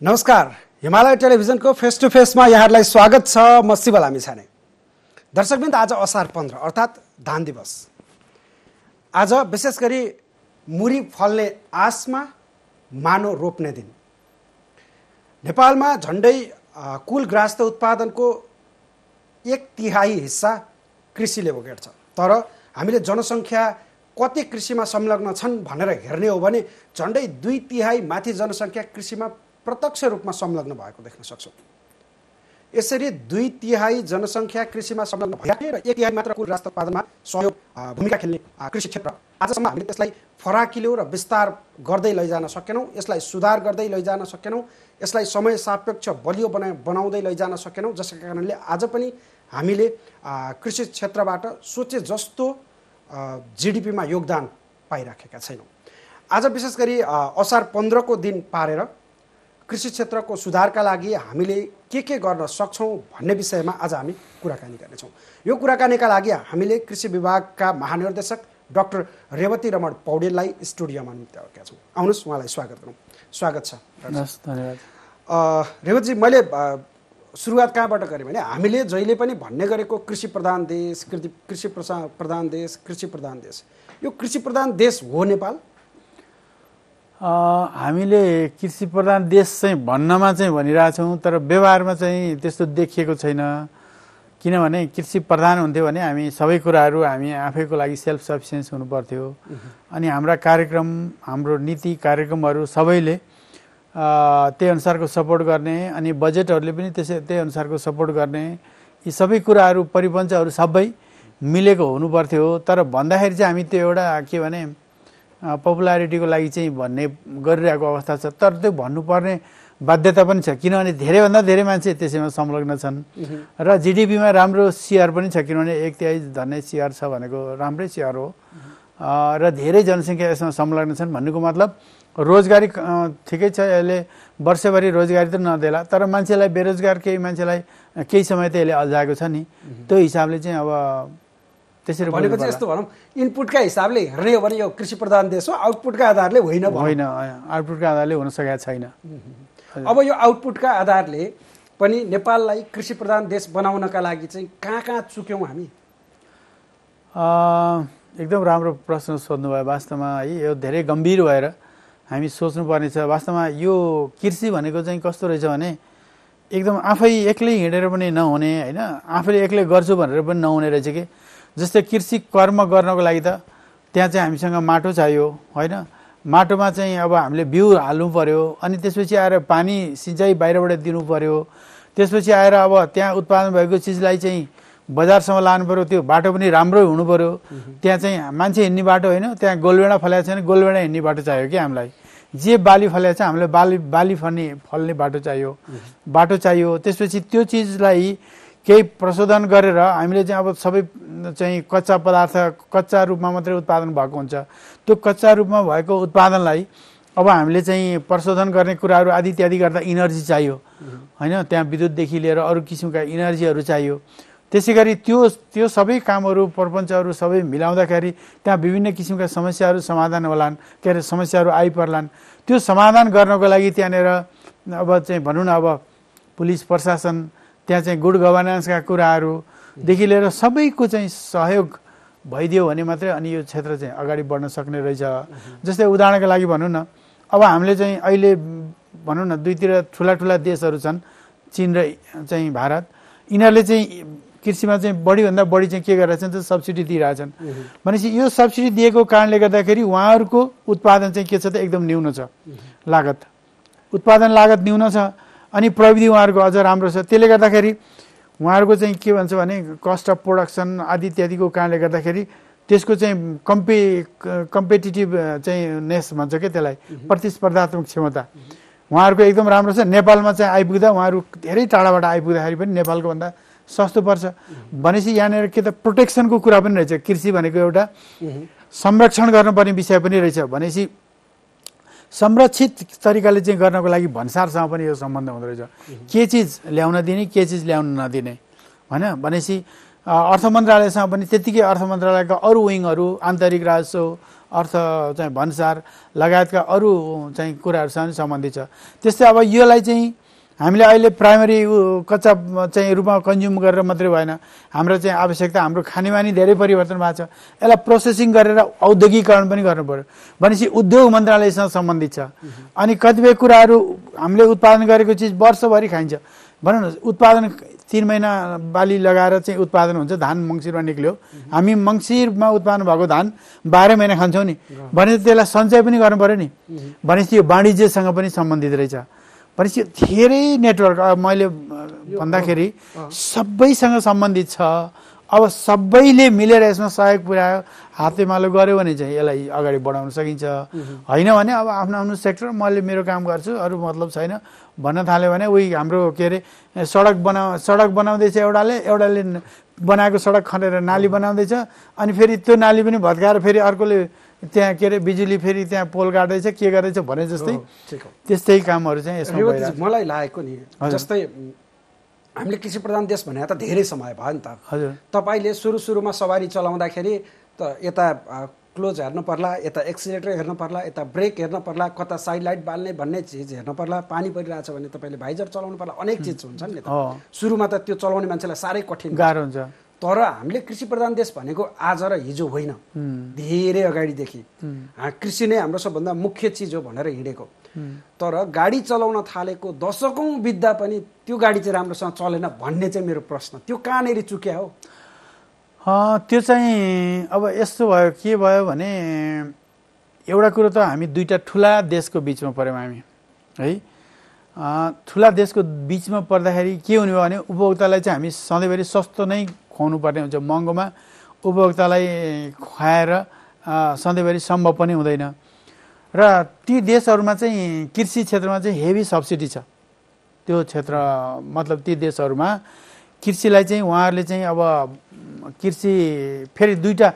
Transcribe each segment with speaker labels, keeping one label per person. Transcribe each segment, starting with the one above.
Speaker 1: नमस्कार, हिमालय टेलिभिजनको face to फेसमा यहाँहरूलाई स्वागत छ। म शिव लामिछाने। दर्शकवृन्द, आज असार 15 अर्थात् धान दिवस। आज विशेष गरी मुरी फल्ने आसमा मानो रोप्ने दिन। नेपालमा झन्डै कुल ग्राहस्थ उत्पादनको 1/3 हिस्सा कृषिले बोकेको छ। तर हामीले जनसङ्ख्या कति कृषिमा संलग्न छन् भनेर हेर्ने हो भने झन्डै 2/3 माथि जनसङ्ख्या कृषिमा प्रत्यक्ष रूपमा संलग्न भएको देख्न सक्छौँ। यसरी 2/3 जनसङ्ख्या कृषिमा संलग्न भए र 1/3 मात्र कुल राष्ट्र उत्पादनमा सहयोग भूमिका खेल्ने कृषि क्षेत्र, आजसम्म हामीले त्यसलाई फराकिलो र विस्तार गर्दै लैजान सकेनौँ, यसलाई सुधार गर्दै लैजान सकेनौँ, यसलाई समय सापेक्ष बलियो बनाउँदै लैजान सकेनौँ। जसका कारणले आज पनि हामीले कृषि क्षेत्रबाट सोचे जस्तो जिडिपीमा योगदान पाइराखेका छैनौँ। आज विशेष गरी असार 15 को दिन पारेर कृषि क्षेत्रको सुधारका लागि हामीले के गर्न सक्छौँ भन्ने विषयमा आज हामी कुराकानी गर्नेछौँ। यो कुराकानीका लागि हामीले कृषि विभागका महानिर्देशक डाक्टर रेवती रमण पौडेललाई स्टुडियोमा निम्त्याएका छौँ। आउनुहोस्, उहाँलाई स्वागत गरौँ। स्वागत छ।
Speaker 2: धन्यवाद।
Speaker 1: रेवतजी, मैले सुरुवात कहाँबाट गरेँ भने हामीले जहिले पनि भन्ने गरेको कृषि प्रधान देश, कृषि प्रधान देश, यो कृषि प्रधान देश हो नेपाल?
Speaker 2: हामीले कृषि प्रधान देश चाहिँ भन्नमा चाहिँ भनिरहेछौँ, तर व्यवहारमा चाहिँ त्यस्तो देखिएको छैन। किनभने कृषि प्रधान हुन्थ्यो भने हामी सबै कुराहरू हामी आफैको लागि सेल्फ सफिसियन्स हुनु पर्थ्यो। अनि हाम्रा कार्यक्रम, हाम्रो नीति कार्यक्रमहरू सबैले त्यही अनुसारको सपोर्ट गर्ने, अनि बजेटहरूले पनि त्यही अनुसारको सपोर्ट गर्ने, यी सबै कुराहरू परिपन्चहरू सबै मिलेको हुनु पर्थ्यो। तर भन्दाखेरि चाहिँ हामी त्यो एउटा के भने पपुलारिटीको लागि चाहिँ भन्ने गरिरहेको अवस्था छ। तर त्यो भन्नुपर्ने बाध्यता पनि छ, किनभने धेरैभन्दा धेरै मान्छे त्यसैमा संलग्न छन् र जिडिपीमा राम्रो सिआर पनि छ, किनभने 1/3 धन्ने सिआर छ भनेको राम्रै सिआर हो र धेरै जनसङ्ख्या यसमा संलग्न छन्। भन्नुको मतलब रोजगारी ठिकै छ, यसले वर्षभरि रोजगारी त नदेला, तर मान्छेलाई बेरोजगार केही मान्छेलाई केही समय त यसले अल्झाएको छ नि। त्यो हिसाबले चाहिँ अब त्यसरी
Speaker 1: भनेको चाहिँ यस्तो भनौँ, इनपुटका हिसाबले हेर्ने हो भने यो कृषि प्रधान देश हो, आउटपुटका आधारले होइन।
Speaker 2: आउटपुटका आधारले हुन सकेको छैन।
Speaker 1: अब यो आउटपुटका आधारले पनि नेपाललाई कृषि प्रधान देश बनाउनका लागि चाहिँ कहाँ चुक्यौँ हामी?
Speaker 2: एकदम राम्रो प्रश्न सोध्नुभयो वास्तवमा है। यो धेरै गम्भीर भएर हामी सोच्नुपर्ने छ। वास्तवमा यो कृषि भनेको चाहिँ कस्तो रहेछ भने एकदम आफै एक्लै हिँडेर पनि नहुने होइन, आफैले एक्लै गर्छु भनेर पनि नहुने रहेछ कि। जस्तै कृषि कर्म गर्नको लागि त त्यहाँ चाहिँ हामीसँग माटो चाहियो होइन, माटोमा चाहिँ अब हामीले बिउ हाल्नु पर्यो, अनि त्यसपछि आएर पानी सिँचाइ बाहिरबाट दिनु पर्यो, त्यसपछि आएर अब त्यहाँ उत्पादन भएको चिजलाई चाहिँ बजारसम्म लानु पर्यो, त्यो बाटो पनि राम्रो हुनु पर्यो। त्यहाँ चाहिँ मान्छे हिँड्ने बाटो होइन, त्यहाँ गोलभेडा फलेको छैन, गोलभेडा हिँड्ने बाटो चाहियो कि हामीलाई। जे बाली फलेको छ हामीलाई बाली फल्ने बाटो चाहियो। त्यसपछि त्यो चिजलाई केही प्रशोधन गरेर हामीले चाहिँ अब सबै चाहिँ कच्चा रूपमा मात्रै उत्पादन भएको हुन्छ। त्यो कच्चा रूपमा भएको उत्पादनलाई अब हामीले चाहिँ प्रशोधन गर्ने कुराहरू आदि इत्यादि गर्दा इनर्जी चाहियो होइन, त्यहाँ विद्युतदेखि लिएर अरू किसिमका इनर्जीहरू चाहियो। त्यसै गरी त्यो सबै कामहरू प्रपञ्चहरू सबै मिलाउँदाखेरि त्यहाँ विभिन्न किसिमका समस्याहरू समाधान होलान्, के अरे समस्याहरू आइपर्लान्। त्यो समाधान गर्नको लागि त्यहाँनिर अब चाहिँ भनौँ न, अब पुलिस प्रशासन, त्यहाँ चाहिँ गुड गभर्नेन्सका कुराहरूदेखि लिएर सबैको चाहिँ सहयोग भइदियो भने मात्रै अनि यो क्षेत्र चाहिँ अगाडि बढ्न सक्ने रहेछ। जस्तै उदाहरणको लागि भनौँ न, अब हामीले चाहिँ अहिले भनौँ न दुईतिर ठुला देशहरू छन्, चीन र चाहिँ भारत। यिनीहरूले चाहिँ कृषिमा चाहिँ बढीभन्दा बढी चाहिँ के गरिरहेछन् त सब्सिडी दिइरहेछन्। भनेपछि यो सब्सिडी दिएको कारणले गर्दाखेरि उहाँहरूको उत्पादन चाहिँ के छ त एकदम न्यून छ, उत्पादन लागत न्यून छ, अनि प्रविधि उहाँहरूको अझ राम्रो छ। त्यसले गर्दाखेरि उहाँहरूको चाहिँ के भन्छ भने कस्ट अफ प्रोडक्सन आदि इत्यादिको कारणले गर्दाखेरि त्यसको चाहिँ कम्पिटिटिभ चाहिँ नेस भन्छ क्या त्यसलाई, प्रतिस्पर्धात्मक क्षमता उहाँहरूको एकदम राम्रो छ। नेपालमा चाहिँ आइपुग्दा उहाँहरू धेरै टाढाबाट आइपुग्दाखेरि पनि नेपालको भन्दा सस्तो पर्छ। भनेपछि यहाँनिर के त प्रोटेक्सनको कुरा पनि रहेछ। कृषि भनेको एउटा संरक्षण गर्नुपर्ने विषय पनि रहेछ। भनेपछि संरक्षित तरिकाले चाहिँ गर्नको लागि भन्सारसँग पनि यो सम्बन्ध हुँदो रहेछ। के चिज ल्याउन दिने, के चिज ल्याउन नदिने होइन। भनेपछि अर्थ मन्त्रालयसँग पनि त्यतिकै अर्थ मन्त्रालयका अरू विङहरू आन्तरिक राजस्व अर्थ चाहिँ भन्सार लगायतका अरू चाहिँ कुराहरूसँग सम्बन्धित छ। त्यस्तै अब योलाई चाहिँ हामीले अहिले प्राइमरी कच्चा चाहिँ रूपमा कन्ज्युम गरेर मात्रै भएन, हाम्रो चाहिँ आवश्यकता हाम्रो खानेबानी धेरै परिवर्तन भएको छ, यसलाई प्रोसेसिङ गरेर औद्योगिकरण पनि गर्नु पर्यो भनेपछि उद्योग मन्त्रालयसँग सम्बन्धित छ। अनि कतिपय कुराहरू हामीले उत्पादन गरेको चिज वर्षभरि खाइन्छ, भनौँ न उत्पादन 3 महिना बाली लगाएर चाहिँ उत्पादन हुन्छ, धान मङ्सिरमा निक्ल्यो, हामी मङ्सिरमा उत्पादन भएको धान 12 महिना खान्छौँ नि, भनेपछि त्यसलाई सञ्चय पनि गर्नु पर्यो नि, भनेपछि यो वाणिज्यसँग पनि सम्बन्धित रहेछ। भनेपछि धेरै नेटवर्क मैले भन्दाखेरि सबैसँग सम्बन्धित छ। अब सबैले मिलेर यसमा सहयोग पुर्यायो, हातेमालो गऱ्यो भने चाहिँ यसलाई अगाडि बढाउन सकिन्छ। होइन भने अब आफ्नो आफ्नो सेक्टर मैले मेरो काम गर्छु अरू मतलब छैन भन्न थाल्यो भने उही हाम्रो के अरे सडक बनाउँदैछ एउटाले बनाएको सडक खनेर नाली बनाउँदैछ, अनि फेरि त्यो नाली पनि भत्काएर फेरि अर्कोले त्यहाँ के अरे बिजुली फेरि त्यहाँ पोल गाड्दैछ के गर्दैछ भने जस्तै त्यस्तै कामहरू चाहिँ यसमा भइरहेको छ।
Speaker 1: मलाई लागेको नि जस्तै हामीले कृषि प्रधान देश भने त धेरै समय भयो नि त।
Speaker 2: हजुर,
Speaker 1: तपाईँले सुरुमा सवारी चलाउँदाखेरि त यता क्लोज हेर्नु पर्ला, यता एक्सिलेटर हेर्नु पर्ला, यता ब्रेक हेर्नु पर्ला, कता साइड लाइट बाल्ने भन्ने चिज हेर्नु पर्ला, पानी परिरहेछ भने तपाईँले भाइजर चलाउनु पर्ला, अनेक चिज हुन्छन् नि त। सुरुमा त त्यो चलाउने मान्छेलाई साह्रै कठिन
Speaker 2: गाह्रो हुन्छ।
Speaker 1: तर हामीले कृषि प्रधान देश भनेको आज र हिजो होइन, धेरै अगाडिदेखि कृषि नै हाम्रो सबभन्दा मुख्य चिज हो भनेर हिँडेको। तर गाडी चलाउन थालेको दशकौँ बित्दा पनि त्यो गाडी चाहिँ राम्रोसँग चलेन भन्ने चाहिँ मेरो प्रश्न, त्यो कहाँनिर चुक्या हो?
Speaker 2: त्यो चाहिँ अब यस्तो भयो, के भयो भने एउटा कुरो त हामी दुईटा ठुला देशको बिचमा पऱ्यौँ हामी है। ठुला देशको बिचमा पर्दाखेरि के हुने भयो भने उपभोक्तालाई चाहिँ हामी सधैँभरि सस्तो नै खुवाउनु पर्ने हुन्छ, महँगोमा उपभोक्तालाई खुवाएर सधैँभरि सम्भव पनि हुँदैन। र ती देशहरूमा चाहिँ कृषि क्षेत्रमा चाहिँ हेभी सब्सिडी छ। त्यो क्षेत्र मतलब ती देशहरूमा कृषिलाई चाहिँ उहाँहरूले चाहिँ अब कृषि फेरि दुईटा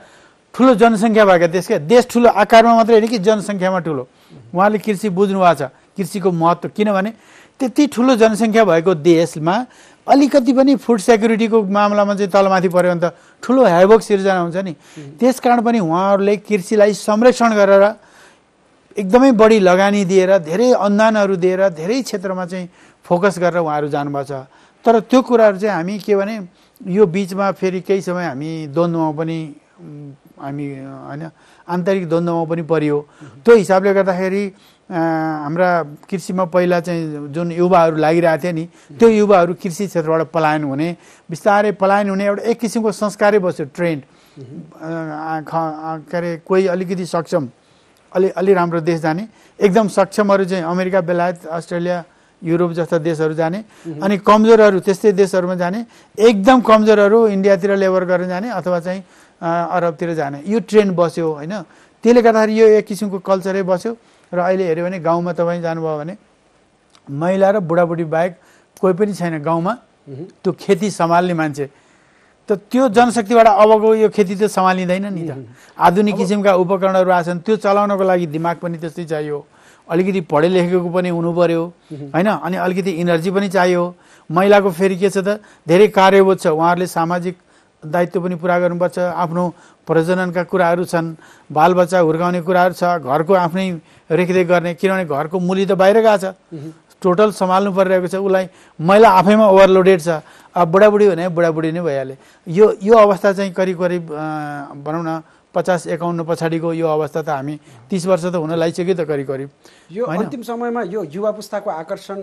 Speaker 2: ठुलो जनसङ्ख्या भएका देश ठुलो आकारमा मात्रै होइन कि जनसङ्ख्यामा ठुलो, उहाँले कृषि बुझ्नु भएको छ कृषिको महत्त्व। किनभने त्यति ठुलो जनसङ्ख्या भएको देशमा अलिकति पनि फुड सेक्युरिटीको मामलामा चाहिँ तलमाथि पऱ्यो भने त ठुलो हेभोक सिर्जना हुन्छ नि। त्यसकारण पनि उहाँहरूले कृषिलाई संरक्षण गरेर एकदमै बढी लगानी दिएर धेरै अनुदानहरू दिएर धेरै क्षेत्रमा चाहिँ फोकस गरेर उहाँहरू जानुभएको छ। तर त्यो कुराहरू चाहिँ हामी के भने यो बिचमा फेरि केही समय हामी द्वन्द्वमा पनि हामी होइन आन्तरिक द्वन्द्वमा पनि परियो। त्यो हिसाबले गर्दाखेरि हाम्रा कृषिमा पहिला चाहिँ जुन युवाहरू लागिरहेको थियो नि, त्यो युवाहरू कृषि क्षेत्रबाट पलायन हुने, बिस्तारै पलायन हुने एउटा एक किसिमको संस्कारै बस्यो, ट्रेन्ड के अरे कोही अलिकति सक्षम अलि राम्रो देश जाने, एकदम सक्षमहरू चाहिँ अमेरिका बेलायत अस्ट्रेलिया युरोप जस्ता देशहरू जाने, अनि कमजोरहरू त्यस्तै देशहरूमा जाने, एकदम कमजोरहरू इन्डियातिर लेबर गर्न जाने अथवा चाहिँ अरबतिर जाने, यो ट्रेन्ड बस्यो होइन। त्यसले गर्दाखेरि यो एक किसिमको कल्चरै बस्यो। र अहिले हेऱ्यो भने गाउँमा तपाईँ जानुभयो भने महिला र बुढाबुढी बाहेक कोही पनि छैन गाउँमा त्यो खेती सम्हाल्ने मान्छे। त त्यो जनशक्तिबाट अबको यो खेती त सम्हालिँदैन नि त। आधुनिक किसिमका उपकरणहरू आछन्, त्यो चलाउनको लागि दिमाग पनि त्यस्तै चाहियो, अलिकति पढे लेखेको पनि हुनु पर्यो होइन, अनि अलिकति इनर्जी पनि चाहियो। महिलाको फेरि के छ त धेरै कार्यबोध छ, उहाँहरूले सामाजिक दायित्व पनि पुरा गर्नुपर्छ, आफ्नो प्रजननका कुराहरू छन्, बालबच्चा हुर्काउने कुराहरू छ, घरको आफ्नै रेखदेख गर्ने, किनभने घरको मुली त बाहिर गएको छ, टोटल सम्हाल्नु परिरहेको छ, उसलाई महिला आफैमा ओभरलोडेड छ। अब बुढाबुढी भने बुढाबुढी नै भइहाल्यो। यो अवस्था चाहिँ करिब भनौँ न 50-51 पछाडिको यो अवस्था त हामी 30 वर्ष त हुन लागिसक्यो त करिब।
Speaker 1: यो अन्तिम समयमा यो युवा पुस्ताको आकर्षण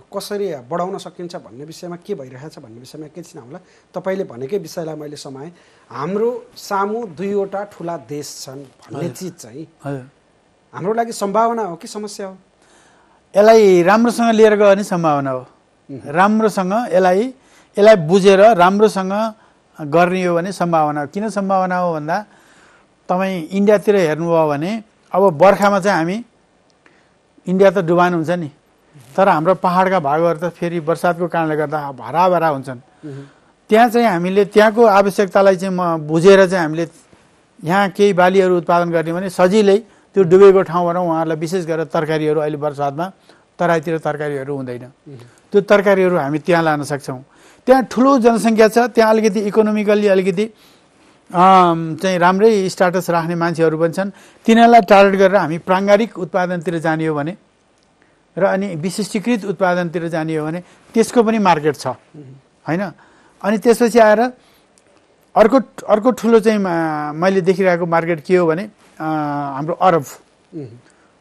Speaker 1: कसरी बढाउन सकिन्छ भन्ने विषयमा के भइरहेछ भन्ने विषयमा एकैछिन होला। तपाईँले भनेकै विषयलाई मैले समाएँ, हाम्रो सामु दुईवटा ठुला देश छन् भन्ने चिज चाहिँ हाम्रो लागि सम्भावना हो कि समस्या हो?
Speaker 2: यसलाई राम्रोसँग लिएर गयो भने सम्भावना हो। राम्रोसँग यसलाई बुझेर राम्रोसँग गर्ने हो भने सम्भावना हो। किन सम्भावना हो भन्दा तपाईँ इन्डियातिर हेर्नुभयो भने अब बर्खामा चाहिँ हामी इन्डिया त डुबान हुन्छ नि, तर हाम्रो पहाडका भागहरू त फेरि बर्सातको कारणले गर्दा भराभरा हुन्छन्। त्यहाँ चाहिँ हामीले त्यहाँको आवश्यकतालाई चाहिँ बुझेर चाहिँ हामीले यहाँ केही बालीहरू उत्पादन गर्ने भने सजिलै त्यो डुबेको ठाउँबाट उहाँहरूलाई विशेष गरेर तरकारीहरू अहिले बर्सातमा तराईतिर तरकारीहरू हुँदैन, त्यो तरकारीहरू हामी त्यहाँ लान सक्छौँ। त्यहाँ ठुलो जनसङ्ख्या छ, त्यहाँ अलिकति इकोनोमिकल्ली अलिकति चाहिँ राम्रै स्टाटस राख्ने मान्छेहरू पनि छन्। तिनीहरूलाई टार्गेट गरेर हामी प्राङ्गारिक उत्पादनतिर जाने हो भने र अनि विशिष्टीकृत उत्पादनतिर जाने हो भने त्यसको पनि मार्केट छ होइन। अनि त्यसपछि आएर अर्को ठुलो चाहिँ मैले देखिरहेको मार्केट के हो भने हाम्रो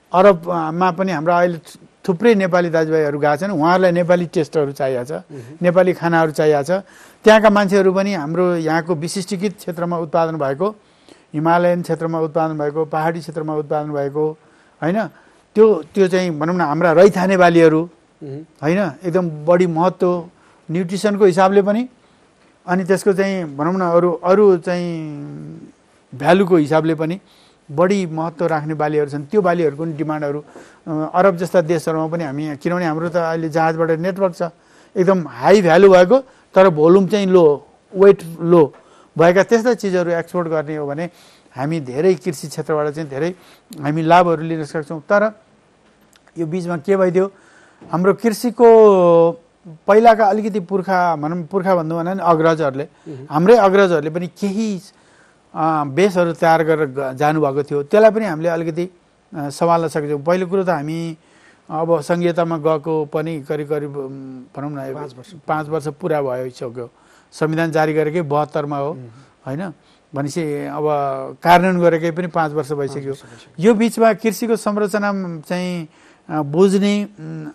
Speaker 2: अरबमा पनि हाम्रो अहिले थुप्रै नेपाली दाजुभाइहरू गएको छन्। उहाँहरूलाई नेपाली टेस्टहरू चाहिएको छ, नेपाली खानाहरू चाहिएको छ। त्यहाँका मान्छेहरू पनि हाम्रो यहाँको विशिष्टीकृत क्षेत्रमा उत्पादन भएको, हिमालयन क्षेत्रमा उत्पादन भएको, पहाडी क्षेत्रमा उत्पादन भएको होइन, त्यो चाहिँ भनौँ न हाम्रा रैथाने बालीहरू होइन, एकदम बढी महत्त्व न्युट्रिसनको हिसाबले पनि अनि त्यसको चाहिँ भनौँ न अरू चाहिँ भ्यालुको हिसाबले पनि बढी महत्त्व राख्ने बालीहरू छन्। त्यो बालीहरूको पनि डिमान्डहरू अरब जस्ता देशहरूमा पनि हामी, किनभने हाम्रो त अहिले जहाजबाट नेटवर्क छ, एकदम हाई भ्यालु भएको तर भोल्युम चाहिँ लो, वेट लो भएका त्यस्ता चिजहरू एक्सपोर्ट गर्ने हो भने हामी धेरै कृषि क्षेत्रबाट चाहिँ धेरै हामी लाभहरू लिन सक्छौँ। तर यो बिचमा के भइदियो, हाम्रो कृषिको पहिलाका अलिकति पुर्खा भन्नु भने अग्रजहरूले, हाम्रै अग्रजहरूले पनि केही बेसहरू तयार गरेर जानुभएको थियो, त्यसलाई पनि हामीले अलिकति सम्हाल्न सक्छौँ। पहिलो कुरो त हामी अब सङ्घीयतामा गएको पनि करिब भनौँ न 5 वर्ष पुरा भइसक्यो। संविधान जारी गरेकै 72मा हो होइन, भनेपछि अब कार्यान्वयन गरेकै पनि 5 वर्ष भइसक्यो। यो बिचमा कृषिको संरचना चाहिँ बुझ्ने,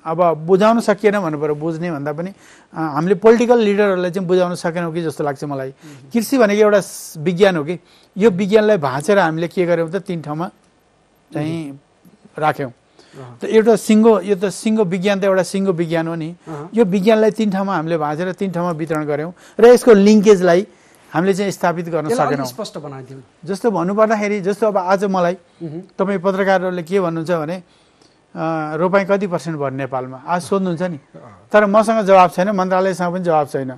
Speaker 2: अब बुझाउन सकिएन भन्नु पर्यो, बुझ्ने भन्दा पनि हामीले पोलिटिकल लिडरहरूलाई चाहिँ बुझाउन सकेनौँ कि जस्तो लाग्छ मलाई। कृषि भनेको एउटा विज्ञान हो कि यो विज्ञानलाई भाँचेर हामीले के गर्यौँ त 3 ठाउँमा चाहिँ राख्यौँ। त एउटा यो त सिङ्गो विज्ञान त एउटा सिङ्गो विज्ञान हो नि। यो विज्ञानलाई 3 ठाउँमा हामीले भाँचेर 3 ठाउँमा वितरण गऱ्यौँ र यसको लिङ्केजलाई हामीले चाहिँ स्थापित गर्न सकेनौँ।
Speaker 1: स्पष्ट बनाइदिउँ
Speaker 2: जस्तो भन्नुपर्दाखेरि, जस्तो अब आज मलाई तपाईँ पत्रकारहरूले के भन्नुहुन्छ भने रोपाइँ कति % भयो नेपालमा आज सोध्नुहुन्छ नि, तर मसँग जवाब छैन, मन्त्रालयसँग पनि जवाब छैन।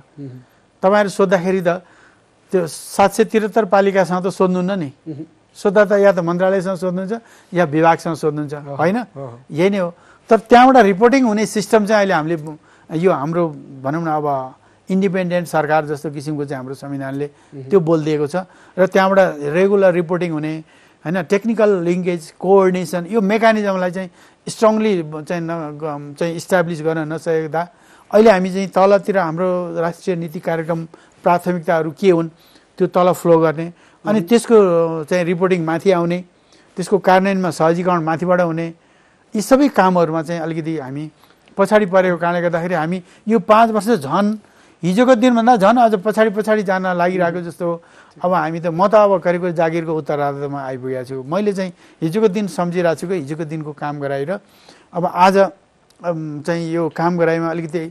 Speaker 2: तपाईँहरू सोद्धाखेरि त त्यो 773 पालिकासँग त सोध्नुहुन्न नि, सोद्धा त या त मन्त्रालयसँग सोध्नुहुन्छ या विभागसँग सोध्नुहुन्छ होइन, यही नै हो। तर त्यहाँबाट रिपोर्टिङ हुने सिस्टम चाहिँ अहिले हामीले यो हाम्रो भनौँ न अब इन्डिपेन्डेन्ट सरकार जस्तो किसिमको चाहिँ हाम्रो संविधानले त्यो बोलिदिएको छ र त्यहाँबाट रेगुलर रिपोर्टिङ हुने होइन, टेक्निकल लिङ्केज कोअर्डिनेसन यो मेकानिजमलाई चाहिँ स्ट्रङली चाहिँ इस्टाब्लिस गर्न नसकेका अहिले हामी चाहिँ तलतिर हाम्रो राष्ट्रिय नीति कार्यक्रम प्राथमिकताहरू के हुन् त्यो तल फ्लो गर्ने अनि त्यसको चाहिँ रिपोर्टिङ माथि आउने, त्यसको कार्यान्वयनमा सहजीकरण माथिबाट हुने, यी सबै कामहरूमा चाहिँ अलिकति हामी पछाडि परेको कारणले गर्दाखेरि हामी यो 5 वर्ष झन् हिजोको दिनभन्दा झन् अझ पछाडि जान लागिरहेको जस्तो। अब हामी त म त अब करिब जागिरको उत्तरार्धमा आइपुगेको छु। मैले चाहिँ हिजोको दिन सम्झिरहेको छु कि हिजोको दिनको काम गराएर अब आज चाहिँ यो काम गराइमा अलिकति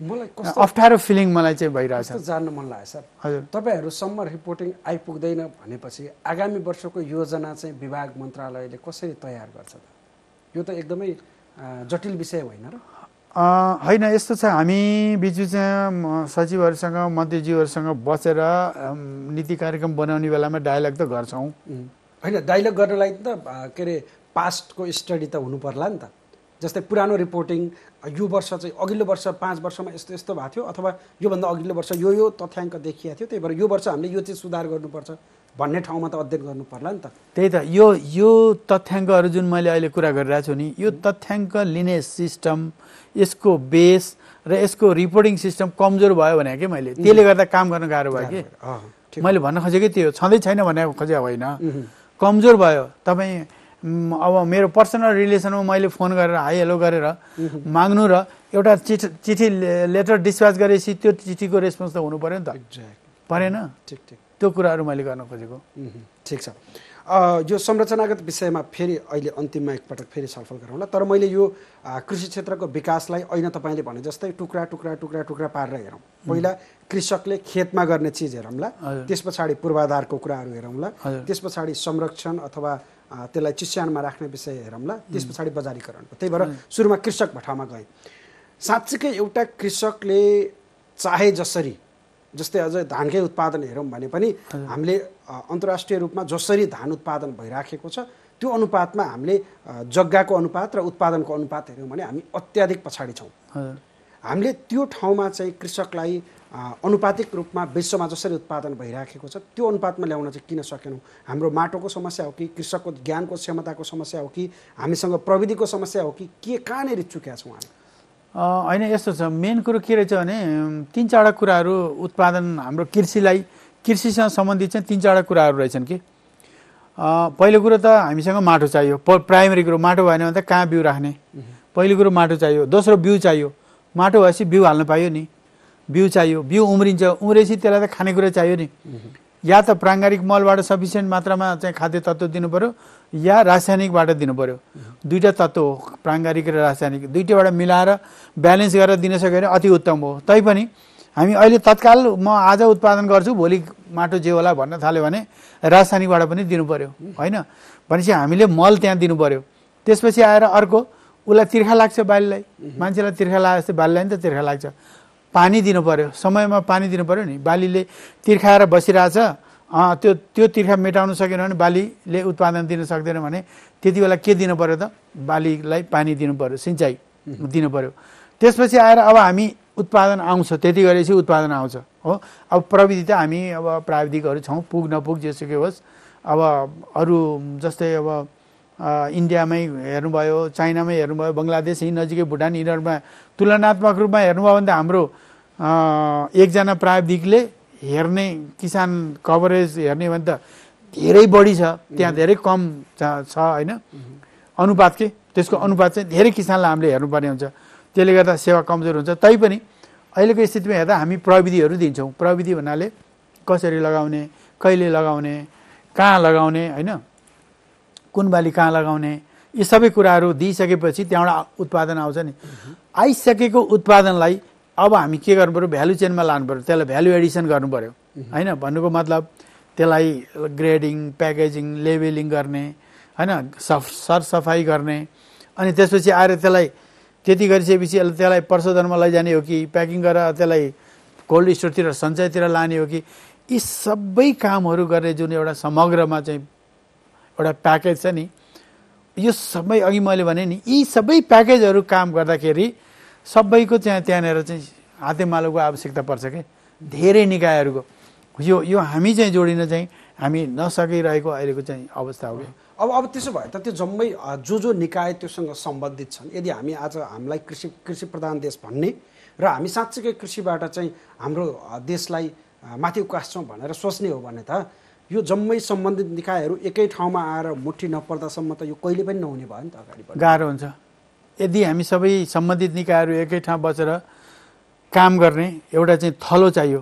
Speaker 2: अप्ठ्यारो फिलिङ मलाई चाहिँ भइरहेछ।
Speaker 1: जान्न मन लाग्यो सर, हजुर तपाईँहरूसम्म रिपोर्टिङ आइपुग्दैन भनेपछि आगामी वर्षको योजना चाहिँ विभाग मन्त्रालयले कसरी तयार गर्छ त? यो त एकदमै जटिल विषय होइन र?
Speaker 2: होइन, यस्तो छ, हामी बिचमा सचिवहरूसँग मन्त्रीज्यूहरूसँग बसेर नीति कार्यक्रम बनाउने बेलामा डायलग त गर्छौँ
Speaker 1: होइन। डायलग गर्नलाई त के अरे पास्टको स्टडी त हुनु पर्ला नि त। जस्तै पुरानो रिपोर्टिङ यो वर्ष चाहिँ अघिल्लो वर्ष 5 वर्षमा यस्तो भएको थियो अथवा योभन्दा अघिल्लो वर्ष यो तथ्याङ्क देखिएको थियो, त्यही भएर यो वर्ष हामीले यो चाहिँ सुधार गर्नुपर्छ भन्ने ठाउँमा त अध्ययन गर्नु पर्ला नि त।
Speaker 2: त्यही त यो तथ्याङ्कहरू जुन मैले अहिले कुरा गरिरहेको छु नि, यो तथ्याङ्क लिने सिस्टम, यसको बेस र यसको रिपोर्टिङ सिस्टम कमजोर भयो भने कि मैले त्यसले गर्दा काम गर्न गाह्रो भयो कि मैले भन्न खोजेकै त्यो छँदै छैन भने खोजेको होइन, कमजोर भयो। तपाईँ अब मेरो पर्सनल रिलेसनमा मैले फोन गरेर हाई हेलो गरेर माग्नु र एउटा चिठी लेटर डिस्प्याच गरेपछि त्यो चिठीको रेस्पोन्स त हुनु पऱ्यो नि त, परेन?
Speaker 1: ठिक ठिक,
Speaker 2: त्यो कुराहरू मैले गर्न खोजेको।
Speaker 1: ठिक छ। यो संरचनागत विषयमा फेरि अहिले अन्तिममा एकपटक फेरि छलफल गरौँला। तर मैले यो कृषि क्षेत्रको विकासलाई ऐन तपाईँले भने जस्तै टुक्रा टुक्रा टुक्रा टुक्रा पारेर हेरौँ। पहिला कृषकले खेतमा गर्ने चिज हेरौँला, त्यस पछाडि पूर्वाधारको कुराहरू हेरौँला, त्यस पछाडि संरक्षण अथवा त्यसलाई चिस्यानमा राख्ने विषय हेरौँला, त्यस पछाडि बजारीकरणको। त्यही भएर सुरुमा कृषक भठामा गएँ। साँच्चीकै एउटा कृषकले चाहे जसरी, जस्तै अझ धानकै उत्पादन हेरौँ भने पनि हामीले अन्तर्राष्ट्रिय रूपमा जसरी धान उत्पादन भइराखेको छ त्यो अनुपातमा हामीले जग्गाको अनुपात र उत्पादनको अनुपात हेऱ्यौँ भने हामी अत्याधिक पछाडि छौँ। हामीले त्यो ठाउँमा चाहिँ कृषकलाई अनुपातिक रूपमा विश्वमा जसरी उत्पादन भइराखेको छ त्यो अनुपातमा ल्याउन चाहिँ किन सकेनौँ? हाम्रो माटोको समस्या हो कि कृषकको ज्ञानको क्षमताको समस्या हो कि हामीसँग प्रविधिको समस्या हो कि के कहाँनिर चुकेका छौँ हामी?
Speaker 2: होइन, यस्तो छ, मेन कुरो के रहेछ भने 3-4 कुराहरू उत्पादन हाम्रो कृषिसँग सम्बन्धित चाहिँ 3-4 कुराहरू रहेछन् कि पहिलो कुरो त हामीसँग माटो चाहियो। प्राइमरी कुरो माटो भएन भने त कहाँ बिउ राख्ने? पहिलो कुरो माटो चाहियो। दोस्रो बिउ चाहियो। माटो भएपछि बिउ हाल्न पाइयो नि, बिउ चाहियो, बिउ उम्रिन्छ, उम्रेपछि त्यसलाई त खानेकुरा चाहियो नि। या त प्राङ्गारिक मलबाट सफिसियन्ट मात्रामा चाहिँ खाद्य तत्त्व दिनु पर्यो या रासायनिकबाट दिनु पर्यो। दुईवटा तत्त्व हो, प्राङ्गारिक र रासायनिक, दुईटैबाट मिलाएर ब्यालेन्स गरेर दिन सक्यो भने अति उत्तम हो। तैपनि हामी अहिले तत्काल म आज उत्पादन गर्छु भोलि माटो जे होला भन्न थाल्यो भने रासायनिकबाट पनि दिनु पर्यो, होइन? भनेपछि हामीले मल त्यहाँ दिनु पर्यो। त्यसपछि आएर अर्को उसलाई तिर्खा लाग्छ, बालीलाई, मान्छेलाई तिर्खा लागे जस्तै बालीलाई नि त तिर्खा लाग्छ। पानी दिनु पर्यो, समयमा पानी दिनु पर्यो नि। बालीले तिर्खाएर बसिरहेछ, त्यो तिर्खा मेटाउन सकेन भने बालीले उत्पादन दिन सक्दैन भने त्यति बेला के दिनु पर्यो त? बालीलाई पानी दिनु पर्यो, सिँचाइ दिनु पर्यो। त्यसपछि आएर अब हामी उत्पादन आउँछ, त्यति गरेपछि उत्पादन आउँछ हो। अब प्रविधि त हामी अब प्राविधिकहरू छौँ, पुग नपुग जेसुकै होस्। अब अरू जस्तै अब इन्डियामै हेर्नुभयो, चाइनामै हेर्नुभयो, बङ्गलादेश, यहीँ नजिकै भुटान, यिनीहरूमा तुलनात्मक रूपमा हेर्नुभयो भने त हाम्रो एकजना प्राविधिकले हेर्ने किसान कभरेज हेर्ने भने त धेरै बढी छ, त्यहाँ धेरै कम छ, होइन? अनुपात के त्यसको अनुपात चाहिँ धेरै किसानलाई हामीले हेर्नुपर्ने हुन्छ। त्यसले गर्दा सेवा कमजोर हुन्छ। तैपनि अहिलेको स्थितिमा हेर्दा हामी प्रविधिहरू दिन्छौँ। प्रविधि भन्नाले कसरी लगाउने, कहिले लगाउने, कहाँ लगाउने, होइन, कुन बाली कहाँ लगाउने, यी सबै कुराहरू दिइसकेपछि त्यहाँबाट उत्पादन आउँछ नि। आइसकेको उत्पादनलाई अब हामी के गर्नु पर्यो? भ्यालु चेनमा लानु पर्यो, त्यसलाई भ्यालु एडिसन गर्नु पर्यो, होइन? भन्नुको मतलब त्यसलाई ग्रेडिङ, प्याकेजिङ, लेबलिङ गर्ने, होइन, सरसफाइ गर्ने, अनि त्यसपछि आएर त्यसलाई त्यति गरिसकेपछि त्यसलाई प्रशोधनमा लैजाने हो कि प्याकिङ गरेर त्यसलाई कोल्ड स्टोरतिर सञ्चयतिर लाने हो कि, यी सबै कामहरू गर्ने जुन एउटा समग्रमा चाहिँ एउटा प्याकेज छ नि, यो सबै अघि मैले भने नि यी सबै प्याकेजहरू काम गर्दाखेरि सबैको त्यहाँनिर चाहिँ हातेमालोको आवश्यकता पर्छ कि धेरै निकायहरूको। यो हामी चाहिँ जोडिन चाहिँ हामी नसकिरहेको अहिलेको चाहिँ अवस्था हो कि।
Speaker 1: अब त्यसो भए त त्यो जम्मै जो निकाय त्योसँग सम्बन्धित छन्, यदि हामी आज हामीलाई कृषि प्रधान देश भन्ने र हामी साँच्चैकै कृषिबाट चाहिँ हाम्रो देशलाई माथि उकास्छौँ भनेर सोच्ने हो भने त यो जम्मै सम्बन्धित निकायहरू एकै ठाउँमा आएर मुठी नपर्दासम्म त यो कहिले पनि नहुने भयो नि त। अगाडि
Speaker 2: गाह्रो हुन्छ। यदि हामी सबै सम्बन्धित निकायहरू एकै ठाउँ बसेर काम गर्ने एउटा चाहिँ थलो चाहियो।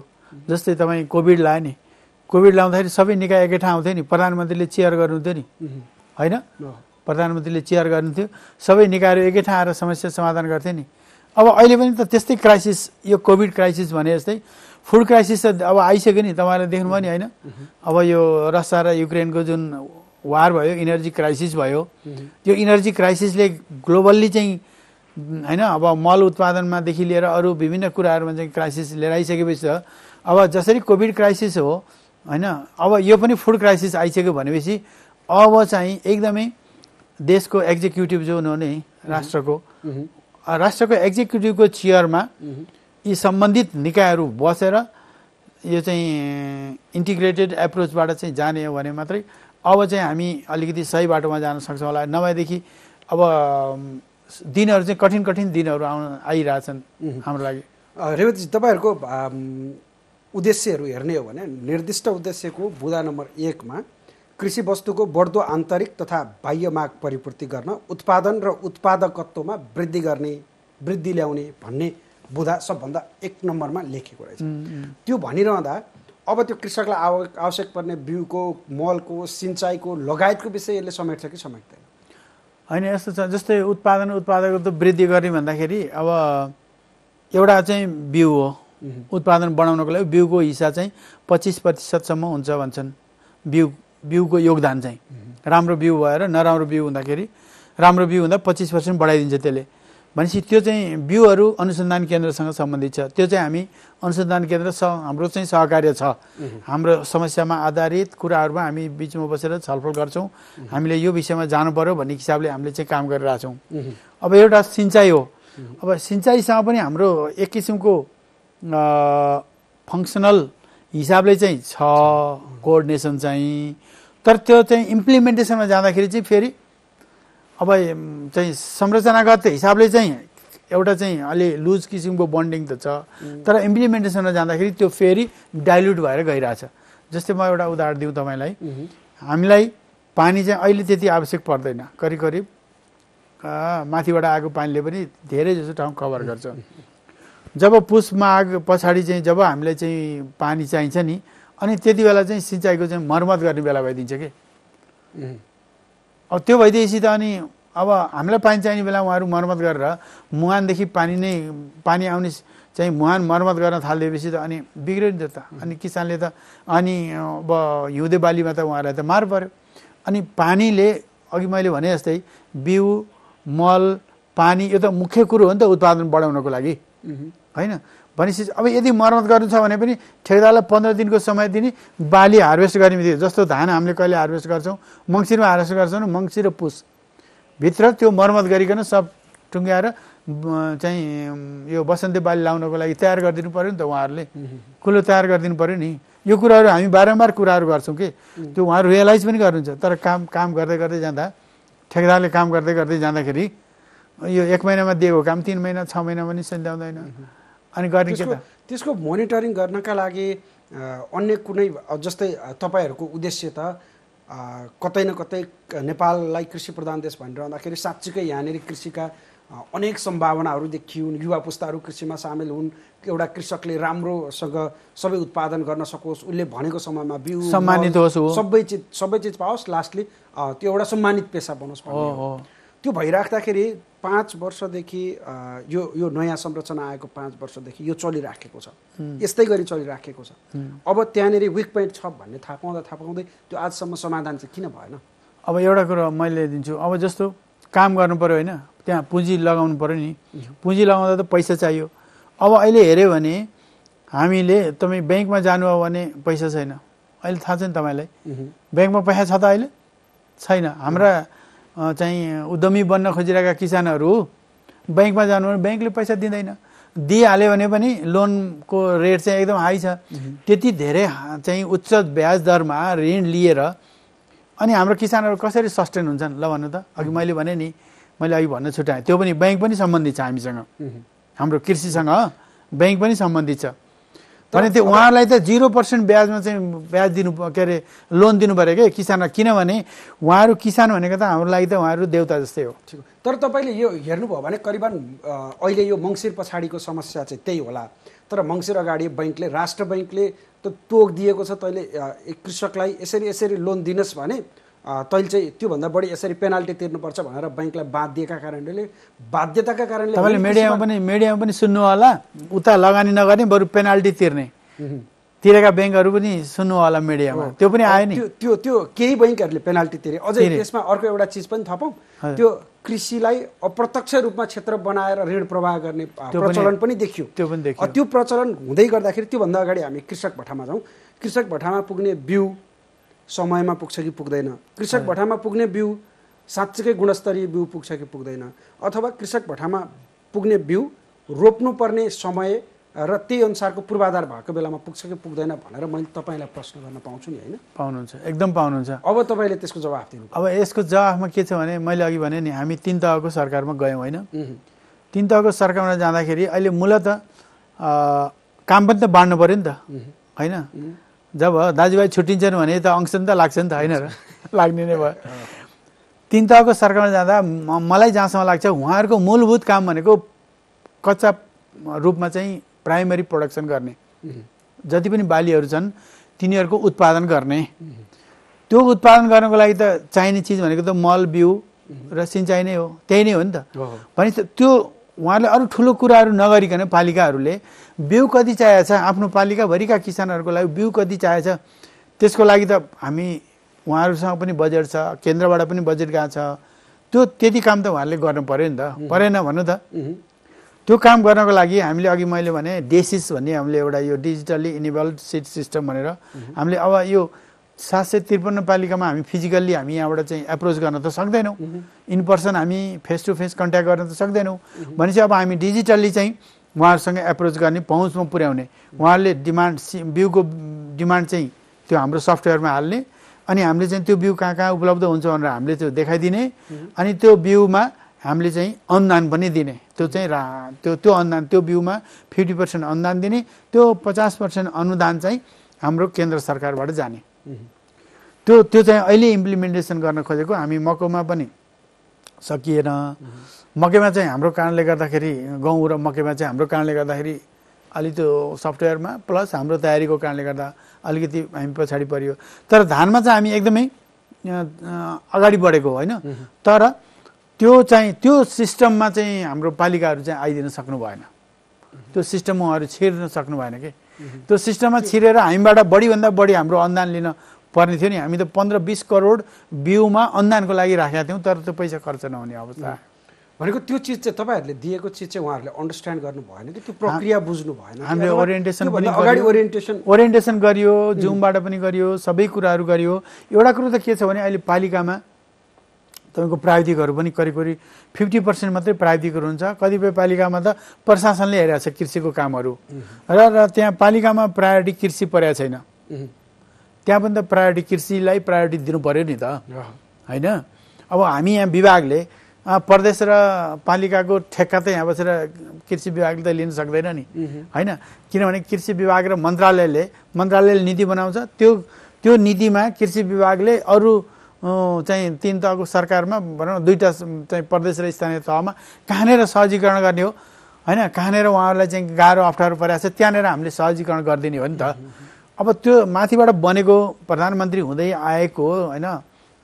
Speaker 2: जस्तै तपाईँ कोभिड लायो नि, कोभिड लाउँदाखेरि सबै निकाय एकै ठाउँ आउँथ्यो नि, प्रधानमन्त्रीले चेयर गर्नुहुन्थ्यो नि, होइन? प्रधानमन्त्रीले चेयर गर्नुहुन्थ्यो, सबै निकायहरू एकै ठाउँ आएर समस्या समाधान गर्थे नि। अब अहिले पनि त त्यस्तै क्राइसिस, यो कोभिड क्राइसिस भने जस्तै फुड क्राइसिस त अब आइसक्यो नि, तपाईँले देख्नुभयो नि, होइन? अब यो रसिया र युक्रेनको जुन वार भयो, इनर्जी क्राइसिस भयो, त्यो इनर्जी क्राइसिसले ग्लोबल्ली चाहिँ, होइन, अब मल उत्पादनमादेखि लिएर अरू विभिन्न कुराहरूमा चाहिँ क्राइसिस लिएर आइसकेपछि त अब जसरी कोभिड क्राइसिस हो, होइन, अब यो पनि फुड क्राइसिस आइसक्यो भनेपछि अब चाहिँ एकदमै देशको एक्जिक्युटिभ जो हुनुहुने राष्ट्रको एक्जिक्युटिभको चेयरमा यी सम्बन्धित निकायहरू बसेर यो चाहिँ इन्टिग्रेटेड एप्रोचबाट चाहिँ जाने हो भने मात्रै अब चाहिँ हामी अलिकति सही बाटोमा जान सक्छौँ होला। नभएदेखि अब दिनहरू चाहिँ कठिन दिनहरू आइरहेछन् हाम्रो लागि।
Speaker 1: रेवतजी, तपाईँहरूको उद्देश्यहरू हेर्ने हो भने निर्दिष्ट उद्देश्यको बुँदा नम्बर 1 मा कृषि वस्तुको बढ्दो आन्तरिक तथा बाह्य माग परिपूर्ति गर्न, उत्पादन र उत्पादकत्वमा वृद्धि ल्याउने भन्ने बुँदा सबभन्दा 1 नम्बरमा लेखेको रहेछ। त्यो भनिरहँदा अब त्यो कृषकलाई आवश्यक पर्ने बिउको, मलको, सिँचाइको लगायतको विषय यसले समेट्छ कि समेट्दैन?
Speaker 2: होइन, यस्तो छ, जस्तै उत्पादकत्व वृद्धि गर्ने भन्दाखेरि अब एउटा चाहिँ बिउ हो, उत्पादन बढाउनको लागि बिउको हिस्सा चाहिँ 25% हुन्छ भन्छन्। बिउको योगदान चाहिँ राम्रो बिउ भएर नराम्रो बिउ हुँदाखेरि, राम्रो बिउ हुँदा 25% बढाइदिन्छ त्यसले। भनेपछि त्यो चाहिँ बिउहरू अनुसन्धान केन्द्रसँग सम्बन्धित छ। त्यो चाहिँ हामी अनुसन्धान केन्द्र हाम्रो चाहिँ सहकार्य छ। हाम्रो समस्यामा आधारित कुराहरूमा हामी बिचमा बसेर छलफल गर्छौँ। हामीले यो विषयमा जानु पर्यो भन्ने हिसाबले हामीले चाहिँ काम गरिरहेछौँ। अब एउटा सिँचाइ हो। अब सिँचाइसँग पनि हाम्रो एक किसिमको फङ्सनल हिसाबले चाहिँ छ कोअर्डिनेसन चाहिँ, तर त्यो चाहिँ इम्प्लिमेन्टेसनमा जाँदाखेरि चाहिँ फेरि अब चाहिँ संरचनागत हिसाबले चाहिँ एउटा चाहिँ अलि लुज किसिमको बन्डिङ त छ, तर इम्प्लिमेन्टेसनमा जाँदाखेरि त्यो फेरि डाइल्युट भएर गइरहेछ। जस्तै म एउटा उदाहरण दिउँ तपाईँलाई, हामीलाई पानी चाहिँ अहिले त्यति आवश्यक पर्दैन, करिब करिब माथिबाट आएको पानीले पनि धेरै जसो ठाउँ कभर गर्छ। जब पुस माघ पछाडि चाहिँ जब हामीलाई चाहिँ पानी चाहिन्छ नि, अनि त्यति बेला चाहिँ सिँचाइको चाहिँ मर्मत गर्ने बेला भइदिन्छ कि। अब त्यो भइदिएपछि त अनि अब हामीलाई पानी चाहिने बेला उहाँहरू मर्मत गरेर मुहानदेखि पानी आउने चाहिँ मुहान मर्मत गर्न थालिदिएपछि त अनि बिग्रियो नि त। अनि किसानले त अनि अब हिउँदे बालीमा त उहाँहरूलाई त मार पर्यो। अनि पानीले अघि मैले भने जस्तै बिउ मल पानी यो त मुख्य कुरो हो नि त उत्पादन बढाउनको लागि, होइन? भनेपछि अब यदि मर्मत गर्नु छ भने पनि ठेकेदारलाई 15 दिनको समय दिने, बाली हार्भेस्ट गर्ने बित्तिकै जस्तो धान हामीले कहिले हार्भेस्ट गर्छौँ, मङ्सिरमा हार्भेस्ट गर्छौँ, मङ्सिर र पुस भित्र त्यो मर्मत गरिकन सब टुङ्ग्याएर चाहिँ यो बसन्ती बाली लाउनको लागि तयार गरिदिनु पर्यो नि त उहाँहरूले, कुलो तयार गरिदिनु पर्यो नि। यो कुराहरू हामी बारम्बार कुराहरू गर्छौँ कि त्यो उहाँहरू रियलाइज पनि गर्नुहुन्छ। तर काम गर्दै गर्दै जाँदा, ठेकेदारले काम गर्दै गर्दै जाँदाखेरि यो 1 महिनामा दिएको काम 3 महिना 6 महिना पनि सन्ध्याउँदैन। अनि गर्ने के त?
Speaker 1: त्यसको मोनिटरिङ गर्नका लागि अन्य कुनै, जस्तै तपाईँहरूको उद्देश्य त कतै न कतै नेपाललाई कृषि प्रधान देश भनिरहँदाखेरि साँच्चीकै यहाँनिर कृषिका अनेक सम्भावनाहरू देखिउन्, युवा पुस्ताहरू कृषिमा सामेल हुन्, एउटा कृषकले राम्रोसँग सबै उत्पादन गर्न सकोस्, उसले भनेको समयमा बिउ
Speaker 2: सम्मानित होस्,
Speaker 1: सबै चिज पाओस्, लास्टली त्यो एउटा सम्मानित पेसा बनोस् भन्ने। त्यो भइराख्दाखेरि 5 वर्षदेखि यो नयाँ संरचना आएको 5 वर्षदेखि यो चलिराखेको छ, यस्तै गरी चलिराखेको छ। अब त्यहाँनिर विक पोइन्ट छ भन्ने थाहा पाउँदै त्यो आजसम्म समाधान चाहिँ किन भएन?
Speaker 2: अब एउटा कुरो मैले दिन्छु, अब जस्तो काम गर्नु पर्यो होइन, त्यहाँ पुँजी लगाउनु पर्यो नि, पुँजी लगाउँदा त पैसा चाहियो। अब अहिले हेऱ्यो भने हामीले तपाईँ ब्याङ्कमा जानु हो भने पैसा छैन, अहिले थाहा छ नि तपाईँलाई, ब्याङ्कमा पैसा छ त अहिले छैन। हाम्रा चाहिँ उद्यमी बन्न खोजिरहेका किसानहरू ब्याङ्कमा जानु भने ब्याङ्कले पैसा दिँदैन, दिइहाल्यो भने पनि लोनको रेट चाहिँ एकदम हाई छ। त्यति धेरै चाहिँ उच्च ब्याज दरमा ऋण लिएर अनि हाम्रो किसानहरू कसरी सस्टेन हुन्छन् ल भन्नु त? अघि मैले भने नि, मैले अघि भन्न छुट्याएँ, त्यो पनि ब्याङ्क पनि सम्बन्धित छ हामीसँग, हाम्रो कृषिसँग ब्याङ्क पनि सम्बन्धित छ। भने त्यो उहाँहरूलाई त 0% ब्याजमा चाहिँ ब्याज दिनु, के अरे लोन दिनु पऱ्यो क्या किसानलाई, किनभने उहाँहरू किसान भनेको त हाम्रो लागि त उहाँहरू देउता जस्तै हो।
Speaker 1: तर तपाईँले यो हेर्नुभयो भने करिबन अहिले यो मङ्सिर पछाडिको समस्या चाहिँ त्यही होला। तर मङ्सिर अगाडि ब्याङ्कले, राष्ट्र ब्याङ्कले त तोक दिएको छ, तैँले कृषकलाई यसरी लोन दिनुहोस् भने तैँले चाहिँ त्योभन्दा बढी यसरी पेनाल्टी तिर्नुपर्छ भनेर ब्याङ्कलाई बाध्यताका कारणले
Speaker 2: तपाईँले मिडियामा पनि सुन्नु होला, उता लगानी नगर्ने बरु पेनाल्टी तिरेका ब्याङ्कहरू पनि सुन्नु होला मिडियामा, त्यो पनि आयो नि।
Speaker 1: त्यो केही ब्याङ्कहरूले पेनाल्टी तिरे। अझै यसमा अर्को एउटा चिज पनि थपौँ, त्यो कृषिलाई अप्रत्यक्ष रूपमा क्षेत्र बनाएर ऋण प्रवाह गर्ने प्रचलन पनि देखियो। त्यो प्रचलन हुँदै गर्दाखेरि त्योभन्दा अगाडि हामी कृषक भट्टामा जाउँ। कृषक भट्टामा पुग्ने बिउ समयमा पुग्छ कि पुग्दैन, कृषक भट्टामा पुग्ने बिउ साँच्चीकै गुणस्तरीय बिउ पुग्छ कि पुग्दैन, अथवा कृषक भट्टामा पुग्ने बिउ रोप्नुपर्ने समय र त्यही अनुसारको पूर्वाधार भएको बेलामा पुग्छ कि पुग्दैन भनेर मैले तपाईँलाई प्रश्न गर्न पाउँछु नि, होइन?
Speaker 2: पाउनुहुन्छ, एकदम पाउनुहुन्छ।
Speaker 1: अब तपाईँले त्यसको जवाफ दिनु।
Speaker 2: अब यसको जवाफमा के छ भने, मैले अघि भने नि, हामी 3 तहको सरकारमा गयौँ होइन। 3 तहको सरकारमा जाँदाखेरि अहिले मूलत काम पनि त बाँड्नु पऱ्यो नि त, होइन? जब दाजुभाइ छुट्टिन्छन् भने त अंश त लाग्छ नि त, होइन र? लाग्ने नै भयो। 3 तहको सरकारमा जाँदा मलाई जहाँसम्म लाग्छ उहाँहरूको मूलभूत काम भनेको कच्चा रूपमा चाहिँ प्राइमरी प्रोडक्सन गर्ने, जति पनि बालीहरू छन् तिनीहरूको उत्पादन गर्ने। त्यो उत्पादन गर्नको लागि त चाहिने चिज भनेको त मल, बिउ र सिँचाइ नै हो, त्यही नै हो नि त। भनेपछि त्यो उहाँहरूले अरू ठुलो कुराहरू नगरिकन पालिकाहरूले बिउ कति चाहिएको छ, आफ्नो पालिकाभरिका किसानहरूको लागि बिउ कति चाहिएको छ, त्यसको लागि त हामी उहाँहरूसँग पनि बजेट छ, केन्द्रबाट पनि बजेट गएको छ, त्यो त्यति काम त उहाँहरूले गर्नु पऱ्यो नि त, परेन भन्नु त? त्यो काम गर्नको लागि हामीले अघि मैले भने डेसिस भन्ने हामीले एउटा यो डिजिटल्ली इनेबल्ड सिड सिस्टम भनेर हामीले अब यो 753 पालिकामा हामी फिजिकल्ली हामी यहाँबाट चाहिँ एप्रोच गर्न त सक्दैनौँ, इन पर्सन हामी फेस टु फेस कन्ट्याक्ट गर्न त सक्दैनौँ। भनेपछि अब हामी डिजिटल्ली चाहिँ उहाँहरूसँग एप्रोच गर्ने, पहुँचमा पुर्याउने, उहाँहरूले बिउको डिमान्ड चाहिँ त्यो हाम्रो सफ्टवेयरमा हाल्ने, अनि हामीले चाहिँ त्यो बिउ कहाँ कहाँ उपलब्ध हुन्छ भनेर हामीले त्यो देखाइदिने, अनि त्यो बिउमा हामीले चाहिँ अनुदान पनि दिने। त्यो चाहिँ त्यो अनुदान, त्यो बिउमा 50% अनुदान दिने, त्यो 50% अनुदान चाहिँ हाम्रो केन्द्र सरकारबाट जाने। त्यो चाहिँ अहिले इम्प्लिमेन्टेसन गर्न खोजेको। हामी मकैमा पनि सकिएन। मकैमा चाहिँ हाम्रो कारणले गर्दाखेरि, गहुँ र मकैमा चाहिँ हाम्रो कारणले गर्दाखेरि अलि त्यो सफ्टवेयरमा प्लस हाम्रो तयारीको कारणले गर्दा अलिकति हामी पछाडि परियो। तर धानमा चाहिँ हामी एकदमै अगाडि बढेको होइन। तर त्यो सिस्टममा चाहिँ हाम्रो पालिकाहरू चाहिँ आइदिन सक्नु भएन। त्यो सिस्टम उहाँहरू छिर्न सक्नु भएन कि। त्यो सिस्टममा छिरेर हामीबाट बढीभन्दा बढी हाम्रो अनुदान लिन पर्ने थियो नि। हामी त 15-20 करोड बिउमा अनुदानको लागि राखेका थियौँ, तर त्यो पैसा खर्च नहुने अवस्था।
Speaker 1: भनेको त्यो चिज चाहिँ तपाईँहरूले दिएको चिज चाहिँ उहाँहरूले अन्डरस्ट्यान्ड गर्नु भएन कि त्यो प्रक्रिया बुझ्नु भएन?
Speaker 2: हामीले ओरिएन्टेसन पनि
Speaker 1: अगाडि
Speaker 2: ओरिएन्टेसन गरियो, जुमबाट पनि गरियो, सबै कुराहरू गरियो। एउटा कुरो त के छ भने अहिले पालिकामा तपाईँको प्राविधिकहरू पनि करिब 50% मात्रै प्राविधिकहरू हुन्छ। कतिपय पालिकामा त प्रशासनले हेरेको छ कृषिको कामहरू, र त्यहाँ पालिकामा प्रायोरिटी कृषि परेको छैन। त्यहाँ पनि त प्रायोरिटी कृषिलाई प्रायोरिटी दिनु पर्यो नि त, होइन? अब हामी यहाँ विभागले प्रदेश र पालिकाको ठेक्का त यहाँ बसेर कृषि विभागले त लिन सक्दैन नि, होइन? किनभने कृषि विभाग र मन्त्रालयले नीति बनाउँछ। त्यो नीतिमा कृषि विभागले अरू चाहिँ 3 तहको सरकारमा भनौँ 2टा चाहिँ प्रदेश र स्थानीय तहमा कहाँनिर सहजीकरण गर्ने हो, होइन? कहाँनिर उहाँहरूलाई चाहिँ गाह्रो अप्ठ्यारो परेको छ त्यहाँनिर हामीले सहजीकरण गरिदिने हो नि त। अब त्यो माथिबाट बनेको प्रधानमन्त्री हुँदै आएको होइन,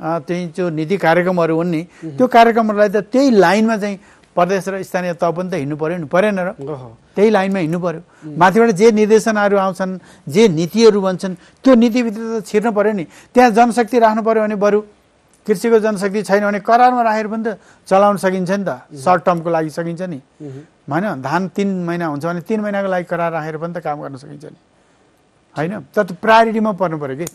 Speaker 2: त्यही त्यो नीति कार्यक्रमहरू हुन् नि, त्यो कार्यक्रमहरूलाई त त्यही लाइनमा चाहिँ प्रदेश र स्थानीय तह पनि त हिँड्नु पर्यो नि, परेन र? त्यही लाइनमा हिँड्नु पर्यो। माथिबाट जे निर्देशनहरू आउँछन्, जे नीतिहरू बन्छन्, त्यो नीतिभित्र त छिर्नु पर्यो नि। त्यहाँ जनशक्ति राख्नु पर्यो भने बरु कृषिको जनशक्ति छैन भने करारमा राखेर पनि त चलाउन सकिन्छ नि त। सर्ट टर्मको लागि सकिन्छ नि, होइन? धान 3 महिना हुन्छ भने 3 महिनाको लागि करार राखेर पनि त काम गर्न सकिन्छ नि, होइन? तर प्रायोरिटीमा पर्नु पर्यो कि।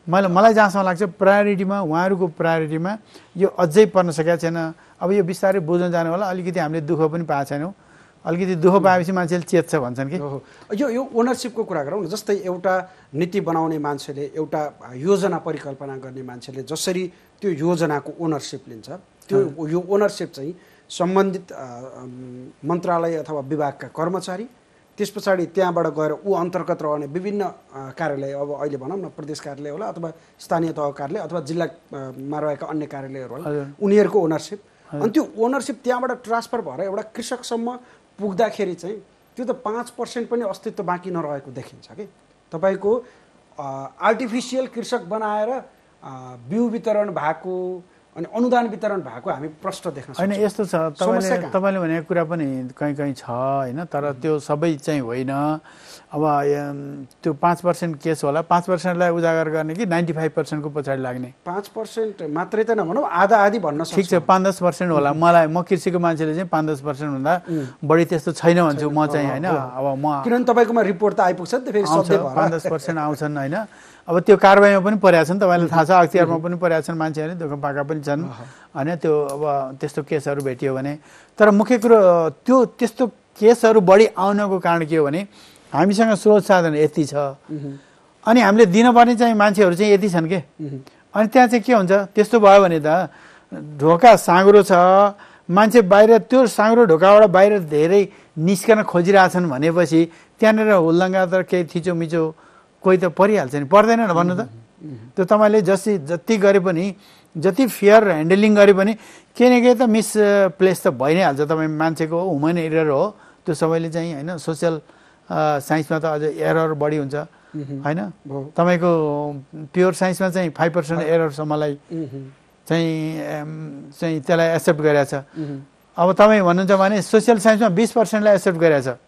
Speaker 2: मलाई जहाँसम्म लाग्छ प्रायोरिटीमा, उहाँहरूको प्रायोरिटीमा यो अझै पर्न सकेको छैन। अब यो बिस्तारै बुझ्न जानु होला। अलिकति हामीले दुःख पनि पाएको छैनौँ। अलिकति दुःख पाएपछि मान्छेले चेत्छ भन्छन् कि।
Speaker 1: यो ओनरसिपको कुरा गरौँ न। जस्तै एउटा नीति बनाउने मान्छेले, एउटा योजना परिकल्पना गर्ने मान्छेले जसरी त्यो योजनाको ओनरसिप लिन्छ, यो ओनरसिप चाहिँ सम्बन्धित मन्त्रालय अथवा विभागका कर्मचारी, त्यस पछाडि त्यहाँबाट गएर ऊ अन्तर्गत रहने विभिन्न कार्यालय, अब अहिले भनौँ न प्रदेश कार्यालय होला अथवा स्थानीय तह कार्यालय अथवा जिल्लामा रहेका अन्य कार्यालयहरू होला, उनीहरूको ओनरसिप। अनि त्यो ओनरसिप त्यहाँबाट ट्रान्सफर भएर एउटा कृषकसम्म पुग्दाखेरि चाहिँ त्यो त 5% पनि अस्तित्व बाँकी नरहेको देखिन्छ कि। तपाईँको आर्टिफिसियल कृषक बनाएर बिउ वितरण भएको अनि अनुदान वितरण भएको हामी प्रश्न देख्न सक्छौँ।
Speaker 2: होइन, यस्तो छ, तपाईँले भनेको कुरा पनि कहीँ छ, होइन? तर त्यो सबै चाहिँ होइन। अब त्यो 5% केस होला, 5%लाई उजागर गर्ने कि 95% को पछाडि लाग्ने?
Speaker 1: 5% मात्रै त नभनौँ, आधा आधी भन्न सक्छ।
Speaker 2: ठिक छ, 5-10% होला। म कृषिको मान्छेले चाहिँ 5-10% भन्दा बढी त्यस्तो छैन भन्छु म चाहिँ, होइन? अब
Speaker 1: किनभने तपाईँकोमा रिपोर्ट त आइपुग्छ नि त, फेरि
Speaker 2: 5-10% आउँछन्, होइन? अब त्यो कारबाहीमा पनि परेका छन्, तपाईँलाई थाहा छ, अख्तियारमा पनि परेका छन् मान्छेहरू, दुःख पाएका पनि छन्, होइन? त्यो अब त्यस्तो केसहरू भेटियो भने। तर मुख्य कुरो त्यो त्यस्तो केसहरू बढी आउनको कारण के हो भने हामीसँग स्रोत साधन यति छ, अनि हामीले दिनुपर्ने चाहिँ मान्छेहरू चाहिँ यति छन् के। अनि त्यहाँ चाहिँ के हुन्छ, त्यस्तो भयो भने त ढोका साँग्रो छ, मान्छे बाहिर त्यो साँग्रो ढोकाबाट बाहिर धेरै निस्कन खोजिरहेछन् भनेपछि त्यहाँनिर हुल्लङ्गा त केही थिचोमिचो कोही त परिहाल्छ नि, पर्दैन न भन्नु त? त्यो तपाईँले जति गरे पनि, जति फेयर ह्यान्डलिङ गरे पनि केही न केही त मिसप्लेस त भइ नै हाल्छ। तपाईँ मान्छेको ह्युमन एरर हो त्यो, सबैले चाहिँ, होइन? सोसियल साइन्समा त अझ एरर बढी हुन्छ, होइन? तपाईँको प्योर साइन्समा चाहिँ 5% एररसम्मलाई चाहिँ त्यसलाई एक्सेप्ट गरेको छ। अब तपाईँ भन्नुहुन्छ भने सोसियल साइन्समा 20%लाई एक्सेप्ट गरेको छ।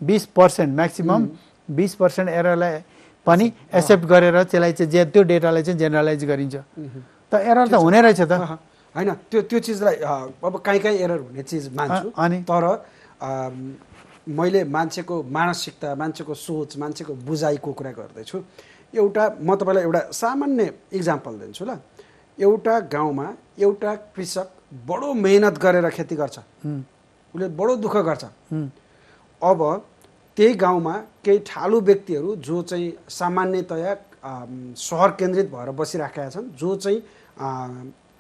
Speaker 2: 20% म्याक्सिमम 20% एररलाई पनि एक्सेप्ट गरेर त्यसलाई चाहिँ त्यो डेटालाई चाहिँ जेनरलाइज गरिन्छ। त एरर त हुने रहेछ त,
Speaker 1: होइन? त्यो चिजलाई अब काहीँ एरर हुने चिज मान्छु, अनि तर मैले मान्छेको मानसिकता, मान्छेको सोच, मान्छेको बुझाइको कुरा गर्दैछु। म तपाईँलाई एउटा सामान्य इक्जाम्पल दिन्छु ल। एउटा गाउँमा एउटा कृषक बडो मेहनत गरेर खेती गर्छ, उसले बडो दुःख गर्छ, अब त्यही गाउँमा केही ठालु व्यक्तिहरू जो चाहिँ सामान्यतया सहर केन्द्रित भएर बसिराखेका छन्, जो चाहिँ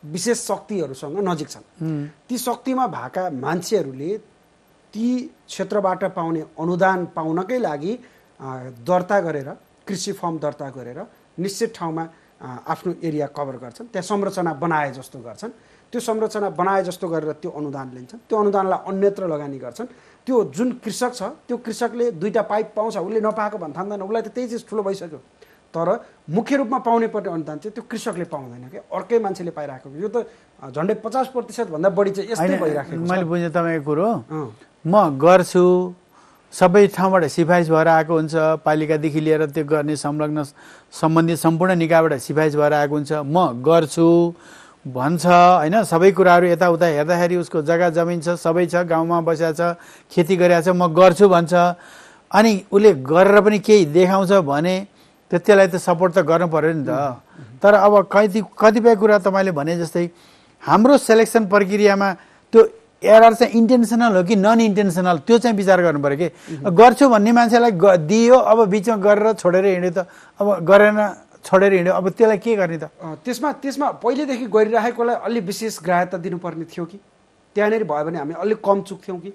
Speaker 1: विशेष शक्तिहरूसँग नजिक छन्, ती शक्तिमा भएका मान्छेहरूले ती क्षेत्रबाट पाउने अनुदान पाउनकै लागि दर्ता गरेर, कृषि फर्म दर्ता गरेर निश्चित ठाउँमा आफ्नो एरिया कभर गर्छन्, त्यहाँ संरचना बनाए जस्तो गर्छन्। त्यो संरचना बनाए जस्तो गरेर त्यो अनुदान लिन्छन्, त्यो अनुदानलाई अन्यत्र लगानी गर्छन्। त्यो जुन कृषक छ त्यो कृषकले 2टा पाइप पाउँछ, उसले नपाएको भन्न थाल्दैन, उसलाई त त्यही चिज ठुलो भइसक्यो। तर मुख्य रूपमा पाउने पर्ने अनुदान चाहिँ त्यो कृषकले पाउँदैन क्या, अर्कै मान्छेले पाइरहेको। यो त झन्डै 50% भन्दा बढी चाहिँ यस्तै भइराखेको छ।
Speaker 2: मैले बुझेँ तपाईँको कुरो। म गर्छु, सबै ठाउँबाट सिफारिस भएर आएको हुन्छ, पालिकादेखि लिएर त्यो गर्ने संलग्न सम्बन्धित सम्पूर्ण निकायबाट सिफारिस भएर आएको हुन्छ। म गर्छु भन्छ होइन, सबै कुराहरू यताउता हेर्दाखेरि उसको जग्गा जमिन छ, सबै छ, गाउँमा बसेको छ, खेती गरेको छ, म गर्छु भन्छ। अनि उसले गरेर पनि केही देखाउँछ भने त्यसलाई त सपोर्ट त गर्नु पर्यो नि त। तर अब कतिपय कुरा तपाईँले भने जस्तै हाम्रो सेलेक्सन प्रक्रियामा त्यो एरर चाहिँ इन्टेन्सनल हो कि नन इन्टेन्सनल, त्यो चाहिँ विचार गर्नु पऱ्यो कि। गर्छु भन्ने मान्छेलाई दियो, अब बिचमा गरेर छोडेर हिँड्यो त, अब गरेन छोडेर हिँड्यो, अब त्यसलाई के गर्ने त?
Speaker 1: त्यसमा पहिलेदेखि गरिरहेकोलाई अलि विशेष ग्राह्यता दिनुपर्ने थियो कि त्यहाँनिर भयो भने हामी अलिक कम चुक्थ्यौँ कि?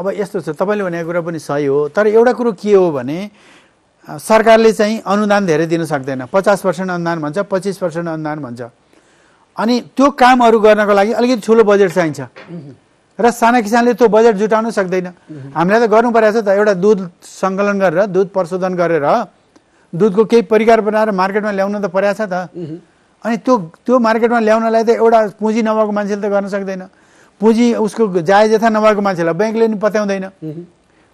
Speaker 2: अब यस्तो छ, तपाईँले भनेको कुरा पनि सही हो, तर एउटा कुरो के हो भने सरकारले चाहिँ अनुदान धेरै दिन सक्दैन। 50% अनुदान भन्छ, 25% अनुदान भन्छ। अनि त्यो कामहरू गर्नको लागि अलिकति ठुलो बजेट चाहिन्छ र साना किसानले त्यो बजेट जुटाउन सक्दैन। हामीलाई त गर्नु परेको छ त, एउटा दुध सङ्कलन गरेर, दुध प्रशोधन गरेर, दुधको केही परिकार बनाएर मार्केटमा ल्याउन त परेको छ त। अनि त्यो मार्केटमा ल्याउनलाई त एउटा पुँजी नभएको मान्छेले त गर्न सक्दैन। पुँजी उसको जायज यथा नभएको मान्छेलाई ब्याङ्कले नि पत्याउँदैन।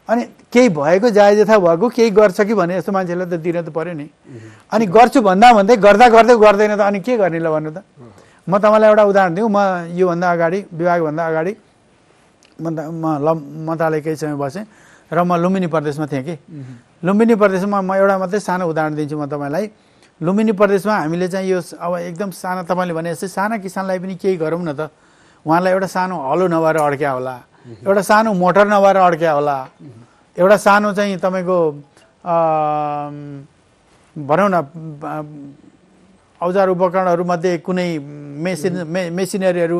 Speaker 2: अनि केही भएको जायज यथा भएको केही गर्छ कि भने यस्तो मान्छेलाई त दिन त पर्यो नि। अनि गर्छु भन्दा भन्दै गर्दा गर्दै गर्दैन त, अनि के गर्ने ल भन्नु त? म तपाईँलाई एउटा उदाहरण दिउँ। म योभन्दा अगाडि, विभागभन्दा अगाडि मन्त्रालय केही समय बसेँ र म लुम्बिनी प्रदेशमा थिएँ कि। लुम्बिनी प्रदेशमा म एउटा मात्रै सानो उदाहरण दिन्छु म तपाईँलाई। लुम्बिनी प्रदेशमा हामीले चाहिँ यो अब एकदम साना, तपाईँले भने जस्तै साना किसानलाई पनि केही गरौँ न त। उहाँलाई एउटा सानो हलो नभएर अड्क्या होला, एउटा सानो मोटर नभएर अड्क्या होला, एउटा सानो चाहिँ तपाईँको भनौँ न औजार उपकरणहरूमध्ये कुनै मेसिनरीहरू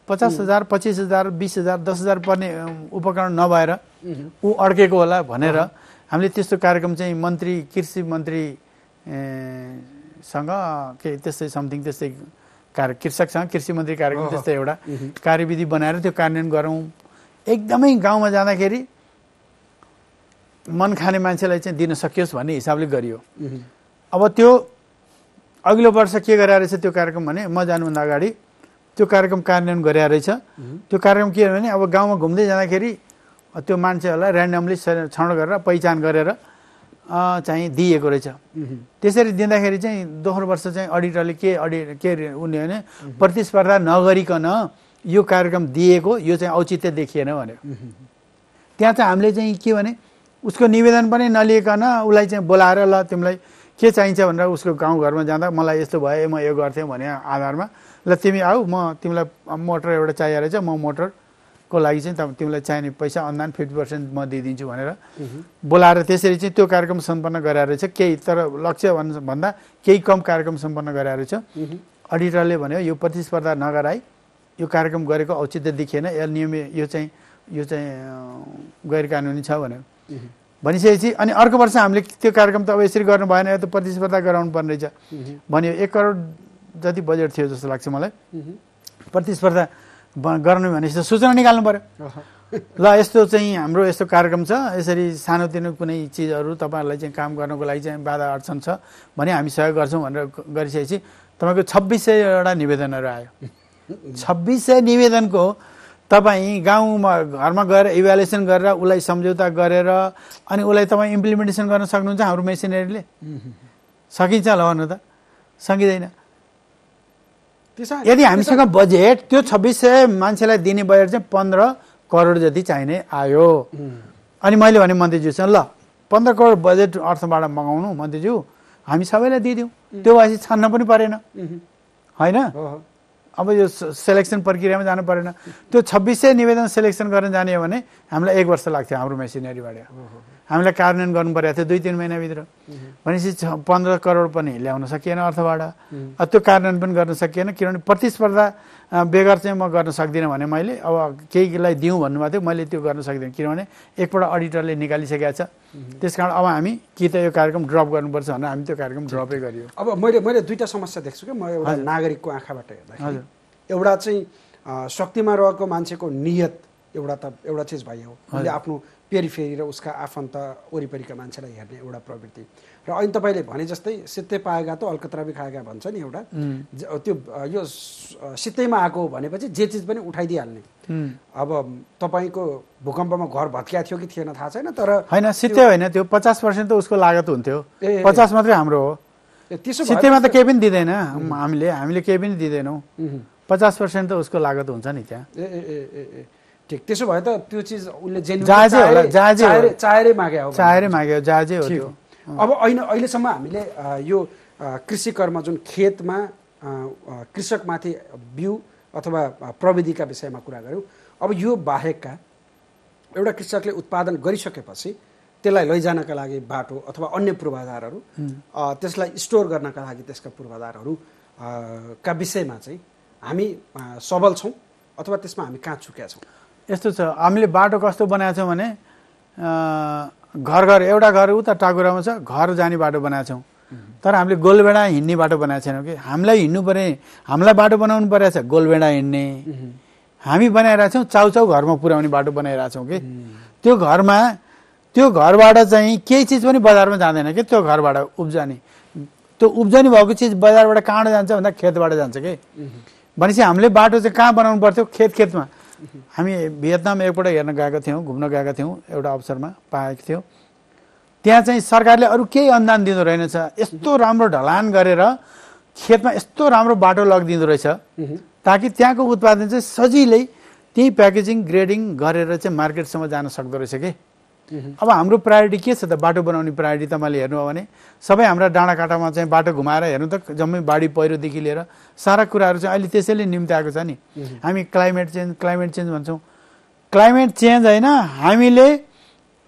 Speaker 2: 50,000, 25,000, 20,000, 10,000 पर्ने उपकरण नभएर ऊ अड्केको होला भनेर हामीले त्यस्तो कार्यक्रम चाहिँ कृषि मन्त्रीसँग के त्यस्तै समथिङ त्यस्तै कृषकसँग कृषि मन्त्री कार्यक्रम त्यस्तै एउटा कार्यविधि बनाएर त्यो कार्यान्वयन गरौँ। एकदमै गाउँमा जाँदाखेरि मन खाने मान्छेलाई चाहिँ दिन सकियोस् भन्ने हिसाबले गरियो। अब त्यो अघिल्लो वर्ष के गरेर रहेछ त्यो कार्यक्रम भने, म जानुभन्दा अगाडि त्यो कार्यक्रम कार्यान्वयन गरेर रहेछ। त्यो कार्यक्रम के हो भने, अब गाउँमा घुम्दै जाँदाखेरि त्यो मान्छेहरूलाई ऱ्यान्डमली छनौट गरेर पहिचान गरेर चाहिँ दिएको रहेछ। त्यसरी दिँदाखेरि चाहिँ दोस्रो वर्ष चाहिँ अडिटरले के उनी भने प्रतिस्पर्धा नगरिकन यो कार्यक्रम दिएको, यो चाहिँ औचित्य देखिएन भन्यो। त्यहाँ चाहिँ हामीले चाहिँ के भने उसको निवेदन पनि नलिएकन उसलाई चाहिँ बोलाएर ल तिमीलाई के चाहिन्छ भनेर उसको गाउँघरमा जाँदा मलाई यस्तो भयो, म यो गर्थेँ भने आधारमा ल तिमी आऊ, म तिमीलाई मोटर एउटा चाहिएको रहेछ, म मोटरको लागि चाहिँ तिमीलाई चाहिने पैसा अनुदान 50% म दिइदिन्छु भनेर बोलाएर त्यसरी चाहिँ त्यो कार्यक्रम सम्पन्न गराएर रहेछ। केही तर लक्ष्य भन्दा केही कम कार्यक्रम सम्पन्न गराएर रहेछ। अडिटरले भन्यो यो प्रतिस्पर्धा नगराई यो कार्यक्रम गरेको औचित्य देखिएन, यो चाहिँ गैर कानुनी छ भन्यो। भनिसकेपछि अनि अर्को वर्ष हामीले त्यो कार्यक्रम त अब यसरी गर्नु भएन, यो त प्रतिस्पर्धा गराउनु पर्ने रहेछ भन्यो। 1 करोड जति बजेट थियो जस्तो लाग्छ मलाई। प्रतिस्पर्धा गर्नु भनेपछि त सूचना निकाल्नु पर्यो। ल यस्तो चाहिँ हाम्रो यस्तो कार्यक्रम छ, यसरी सानोतिनो कुनै चिजहरू तपाईँहरूलाई चाहिँ काम गर्नको लागि चाहिँ बाधा अडचन छ भने हामी सहयोग गर्छौँ भनेर गरिसकेपछि तपाईँको 2600 वटा निवेदनहरू आयो। 2600 निवेदनको तपाईँ गाउँमा घरमा गएर इभ्यालुएसन गरेर उसलाई सम्झौता गरेर अनि उसलाई तपाईँ इम्प्लिमेन्टेसन गर्न सक्नुहुन्छ हाम्रो मेसिनरीले? सकिन्छ ल भन्नु त? सकिँदैन। यदि हामीसँग बजेट त्यो 2600 मान्छेलाई दिने बजेट चाहिँ 15 करोड जति चाहिने आयो। अनि मैले भने मन्त्रीज्यूसँग ल 15 करोड बजेट अर्थबाट मगाउनु मन्त्रीज्यू, हामी सबैलाई दिइदिउँ, त्यो भएपछि छान्न पनि परेन होइन? अब यो सेलेक्सन प्रक्रियामा जानु परेन। त्यो 2600 निवेदन सेलेक्सन गर्न जाने हो भने हामीलाई 1 वर्ष लाग्थ्यो हाम्रो मेसिनरीबाट। हामीलाई कार्यान्वयन गर्नु परेको थियो 2-3 महिनाभित्र। भनेपछि 15 करोड पनि ल्याउन सकिएन अर्थबाट। त्यो कार्यान्वयन पनि गर्न सकिएन, किनभने प्रतिस्पर्धा बेगर चाहिँ म गर्न सक्दिनँ भने मैले अब केहीलाई दिउँ भन्नुभएको थियो, मैले त्यो गर्न सक्दिनँ किनभने एकपल्ट अडिटरले निकालिसकेको छ। त्यसकारण अब हामी कि त यो कार्यक्रम ड्रप गर्नुपर्छ भनेर हामी त्यो कार्यक्रम ड्रपै गरियो।
Speaker 1: अब मैले दुईवटा समस्या देख्छु कि म एउटा नागरिकको आँखाबाट हेर्दाखेरि एउटा चाहिँ शक्तिमा रहेको मान्छेको नियत एउटा चिज भयो, उसले आफ्नो पेरिफेरी र उसका आफन्त वरिपरिका मान्छेलाई हेर्ने एउटा प्रवृत्ति। र अहिले तपाईँले भने जस्तै सित्तै पाएगा त अलकतरा भी खाएगा भन्छ नि एउटा, त्यो यो सित्तैमा आएको भनेपछि जे चिज पनि उठाइदिइहाल्ने। अब तपाईँको भूकम्पमा घर भत्किया थियो कि थिएन थाहा छैन, तर
Speaker 2: होइन सित्तै होइन, त्यो 50% त उसको लागत हुन्थ्यो, 50 मात्रै हाम्रो हो।
Speaker 1: त्यसो
Speaker 2: सित्तैमा त केही पनि दिँदैन, हामीले केही पनि दिँदैनौँ, 50% त उसको लागत हुन्छ नि त्यहाँ।
Speaker 1: ठिक, त्यसो भए त त्यो चिज उसले
Speaker 2: चाहेरै
Speaker 1: माग्यो,
Speaker 2: जायजै हो त्यो।
Speaker 1: अब अहिलेसम्म हामीले यो कृषि कर्म जुन खेतमा कृषकमाथि बिउ अथवा प्रविधिका विषयमा कुरा गऱ्यौँ। अब यो बाहेकका एउटा कृषकले उत्पादन गरिसकेपछि त्यसलाई लैजानका लागि बाटो अथवा अन्य पूर्वाधारहरू, त्यसलाई स्टोर गर्नका लागि त्यसका पूर्वाधारहरू का विषयमा चाहिँ हामी सबल छौँ अथवा त्यसमा हामी कहाँ चुकेका छौँ?
Speaker 2: यस्तो छ, हामीले बाटो कस्तो बनाएको छौँ भने घर एउटा घर उता टाकुरामा छ, घर जाने बाटो बनाएको छौँ, तर हामीले गोलबेडा हिँड्ने बाटो बनाएको छैनौँ कि। हामीलाई हिँड्नु पऱ्यो, हामीलाई बाटो बनाउनु परेको छ गोलबेडा हिँड्ने, हामी बनाइरहेको छौँ चाउचाउ घरमा पुर्याउने बाटो बनाइरहेको छौँ कि। त्यो घरबाट चाहिँ केही चिज पनि बजारमा जाँदैन कि, त्यो घरबाट उब्जनी, त्यो उब्जनी भएको चिज बजारबाट कहाँ जान्छ भन्दा खेतबाट जान्छ कि। भनेपछि हामीले बाटो चाहिँ कहाँ बनाउनु पर्थ्यो? खेतमा। हामी भियतनाम एकपल्ट हेर्न गएका थियौँ, घुम्न गएका थियौँ, एउटा अवसरमा पाएको थियौँ। त्यहाँ चाहिँ सरकारले अरू केही अनुदान दिँदो रहेनछ, यस्तो राम्रो ढलान गरेर खेतमा यस्तो राम्रो बाटो लगिदिँदो रहेछ ताकि त्यहाँको उत्पादन चाहिँ सजिलै त्यही प्याकेजिङ ग्रेडिङ गरेर चाहिँ मार्केटसम्म जान सक्दो रहेछ कि। अब हाम्रो प्रायोरिटी के छ त? बाटो बनाउने प्रायोरिटी तपाईँले हेर्नुभयो भने सबै हाम्रा डाँडाकाँटामा चाहिँ बाटो घुमाएर हेर्नु त जम्मै बाढी पहिरोदेखि लिएर सारा कुराहरू चाहिँ अहिले त्यसैले निम्त्याएको छ नि। हामी क्लाइमेट चेन्ज भन्छौँ। क्लाइमेट चेन्ज होइन, हामीले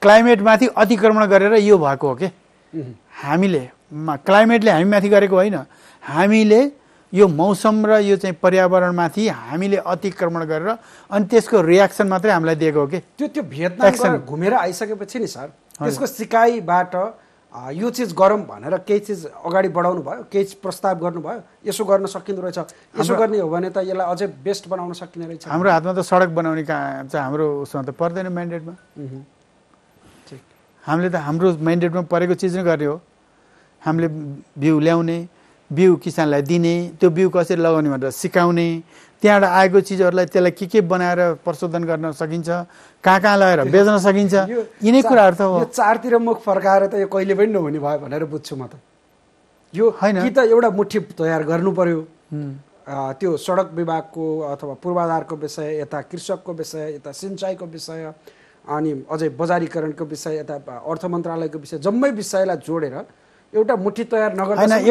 Speaker 2: क्लाइमेटमाथि अतिक्रमण गरेर यो भएको हो कि। हामीले क्लाइमेटले हामी माथि गरेको होइन, हामीले यो मौसम र यो चाहिँ पर्यावरणमाथि हामीले अतिक्रमण गरेर अनि त्यसको रियाक्सन मात्रै हामीलाई दिएको हो कि।
Speaker 1: त्यो भियतनाम घुमेर आइसकेपछि नि सर त्यसको सिकाइबाट यो चिज गरौँ भनेर केही चिज अगाडि बढाउनु भयो, केही प्रस्ताव गर्नुभयो, यसो गर्न सकिँदो रहेछ, यसो गर्ने हो भने त यसलाई अझै बेस्ट बनाउन सकिने रहेछ।
Speaker 2: हाम्रो हातमा त सडक बनाउने काम चाहिँ हाम्रो उसमा त पर्दैन म्यान्डेटमा। हामीले त हाम्रो म्यान्डेटमा परेको चिज नै गर्ने हो। हामीले बिउ ल्याउने, बिउ किसानलाई दिने, त्यो बिउ कसरी लगाउने भनेर सिकाउने, त्यहाँबाट आएको चिजहरूलाई त्यसलाई के बनाएर प्रशोधन गर्न सकिन्छ, कहाँ लगाएर बेच्न सकिन्छ, यिनै कुराहरू त हो।
Speaker 1: यो चारतिर मुख फर्काएर त यो कहिले पनि नहुने भयो भनेर बुझ्छु म त। यो होइन कि त एउटा मुठी तयार गर्नु पर्यो, त्यो सडक विभागको अथवा पूर्वाधारको विषय, यता कृषकको विषय, यता सिँचाइको विषय, अनि अझै बजारीकरणको विषय, यता अर्थ मन्त्रालयको विषय, जम्मै विषयलाई जोडेर एउटा मुठी तयार नगर्दा
Speaker 2: होइन,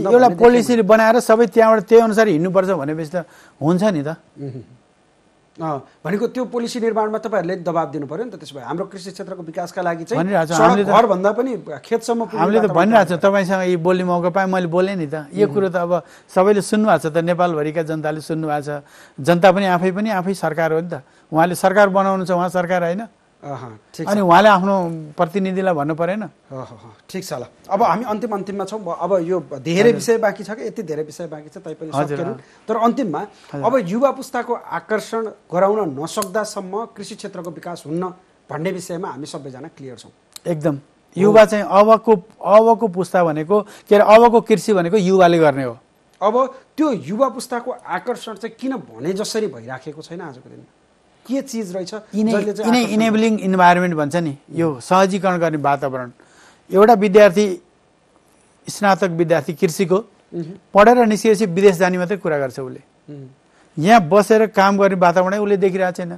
Speaker 2: एउटा पोलिसी बनाएर सबै त्यहाँबाट त्यही अनुसार हिँड्नुपर्छ भनेपछि त हुन्छ नि त।
Speaker 1: भनेको त्यो पोलिसी निर्माणमा तपाईँहरूले दबाब दिनु पर्यो नि त। त्यसो भए हाम्रो कृषि क्षेत्रको विकासका लागि चाहिँ घरभन्दा पनि खेतसम्म
Speaker 2: हामीले त भनिरहेको छ। तपाईँसँग यो बोल्ने मौका पाएँ, मैले बोलेँ नि त। यो कुरो त अब सबैले सुन्नुभएको छ त, नेपालभरिका जनताले सुन्नुभएको छ। जनता पनि आफै सरकार हो नि त। उहाँले सरकार बनाउनु छ, उहाँ सरकार होइन। अनि उहाँले आफ्नो प्रतिनिधिलाई भन्नु परेन?
Speaker 1: ठिक छ ल। अब हामी अन्तिममा छौँ। अब यो धेरै विषय बाँकी छ कि, यति धेरै विषय बाँकी छ तैपनि सकेन। तर अन्तिममा अब युवा पुस्ताको आकर्षण गराउन नसक्दासम्म कृषि क्षेत्रको विकास हुन्न भन्ने विषयमा हामी सबैजना क्लियर छौँ
Speaker 2: एकदम। युवा चाहिँ अबको पुस्ता भनेको के अरे, अबको कृषि भनेको युवाले गर्ने हो।
Speaker 1: अब त्यो युवा पुस्ताको आकर्षण चाहिँ किन भने जसरी भइराखेको छैन आजको दिनमा? के चिज रहेछ
Speaker 2: यिनै इनेबलिङ इन्भाइरोमेन्ट भन्छ नि, यो सहजीकरण गर्ने वातावरण। एउटा विद्यार्थी, स्नातक विद्यार्थी कृषिको पढेर निस्किएपछि विदेश जाने मात्रै कुरा गर्छ उसले। यहाँ बसेर काम गर्ने वातावरण उसले देखिरहेको छैन।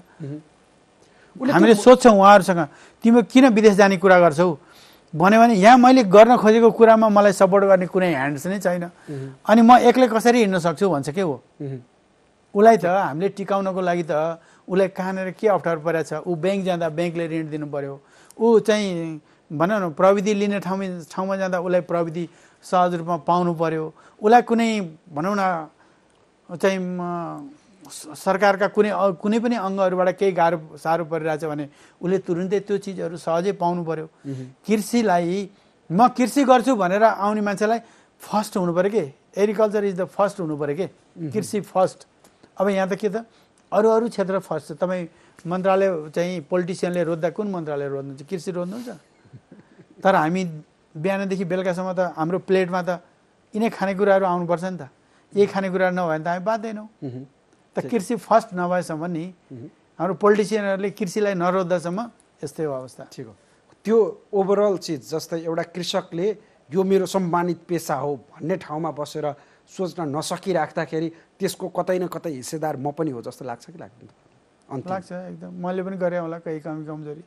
Speaker 2: हामीले सोध्छौँ उहाँहरूसँग, तिमी किन विदेश जाने कुरा गर्छौ भन्यो भने यहाँ मैले गर्न खोजेको कुरामा मलाई सपोर्ट गर्ने कुनै ह्यान्ड्स नै छैन, अनि म एक्लै कसरी हिँड्न सक्छु भन्छ के हो। उसलाई त हामीले टिकाउनको लागि त उसलाई कहाँनिर के अप्ठ्यारो परेको छ, ऊ ब्याङ्क जाँदा ब्याङ्कले ऋण दिनु पर्यो, ऊ चाहिँ भनौँ न प्रविधि लिने ठाउँमा जाँदा उसलाई प्रविधि सहज रूपमा पाउनु पर्यो, उसलाई कुनै भनौँ न चाहिँ सरकारका कुनै पनि अङ्गहरूबाट केही साह्रो परिरहेछ भने उसले तुरुन्तै त्यो चिजहरू सहजै पाउनु पर्यो। कृषिलाई म कृषि गर्छु भनेर आउने मान्छेलाई फर्स्ट हुनु पर्यो कि एग्रिकल्चर इज द फर्स्ट हुनु पर्यो कि, कृषि फर्स्ट। अब यहाँ त के त अरू क्षेत्र फर्स्ट छ। तपाईँ मन्त्रालय चाहिँ पोलिटिसियनले रोज्दा कुन मन्त्रालय रोज्नुहुन्छ? कृषि रोज्नुहुन्छ। तर हामी बिहानदेखि बेलुकासम्म त हाम्रो प्लेटमा त यिनै खानेकुराहरू आउनुपर्छ नि त। यही खानेकुराहरू नभए भने त हामी बाँच्दैनौँ। त कृषि फर्स्ट नभएसम्म नि हाम्रो पोलिटिसियनहरूले कृषिलाई नरोज्दासम्म यस्तै हो अवस्था।
Speaker 1: ठिक हो। त्यो ओभरअल चिज जस्तै एउटा कृषकले यो मेरो सम्मानित पेसा हो भन्ने ठाउँमा बसेर सोच्न नसकिराख्दाखेरि त्यसको कतै न कतै हिस्सेदार म पनि हो जस्तो लाग्छ कि लाग्दैन?
Speaker 2: लाग्छ एकदम। मैले पनि गरेँ होला केही कमजोरी,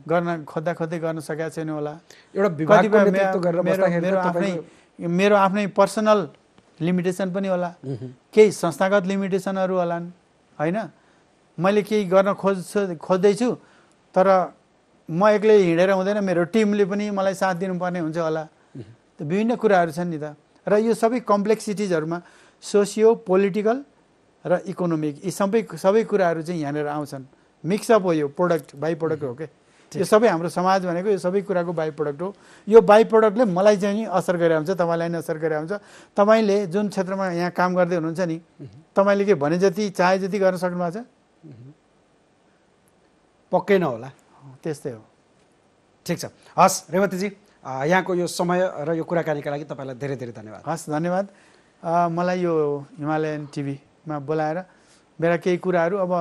Speaker 2: गर्न खोज्दै गर्न सकेको छैन होला।
Speaker 1: एउटा विभागको नेतृत्व गरेर बस्दाखेरि
Speaker 2: मेरो आफ्नै पर्सनल लिमिटेसन पनि होला, केही संस्थागत लिमिटेसनहरू होलान् होइन। मैले केही गर्न खोज्दैछु तर म एक्लै हिँडेर हुँदैन, मेरो टिमले पनि मलाई साथ दिनुपर्ने हुन्छ होला। विभिन्न कुराहरू छन् नि त। र यो सबै कम्प्लेक्सिटिजहरूमा सोसियो पोलिटिकल र इकोनोमिक यी सबै कुराहरू चाहिँ यहाँनिर आउँछन्। मिक्सअप हो यो प्रोडक्ट, बाई प्रोडक्ट हो के यो सबै। हाम्रो समाज भनेको यो सबै कुराको बाई प्रोडक्ट हो। यो बाई प्रोडक्टले मलाई चाहिँ असर गरेर हुन्छ, तपाईँलाई नि असर गरेर हुन्छ। तपाईँले जुन क्षेत्रमा यहाँ काम गर्दै हुनुहुन्छ नि, तपाईँले के भने जति चाहे जति गर्न सक्नु भएको छ?
Speaker 1: पक्कै नहोला।
Speaker 2: त्यस्तै हो।
Speaker 1: ठिक छ, हस् रेवतीजी, यहाँको यो समय र यो कुराकानीका लागि तपाईँलाई धेरै धेरै धन्यवाद।
Speaker 2: हस् धन्यवाद। मलाई यो हिमालयन टिभीमा बोलाएर मेरा केही कुराहरू अब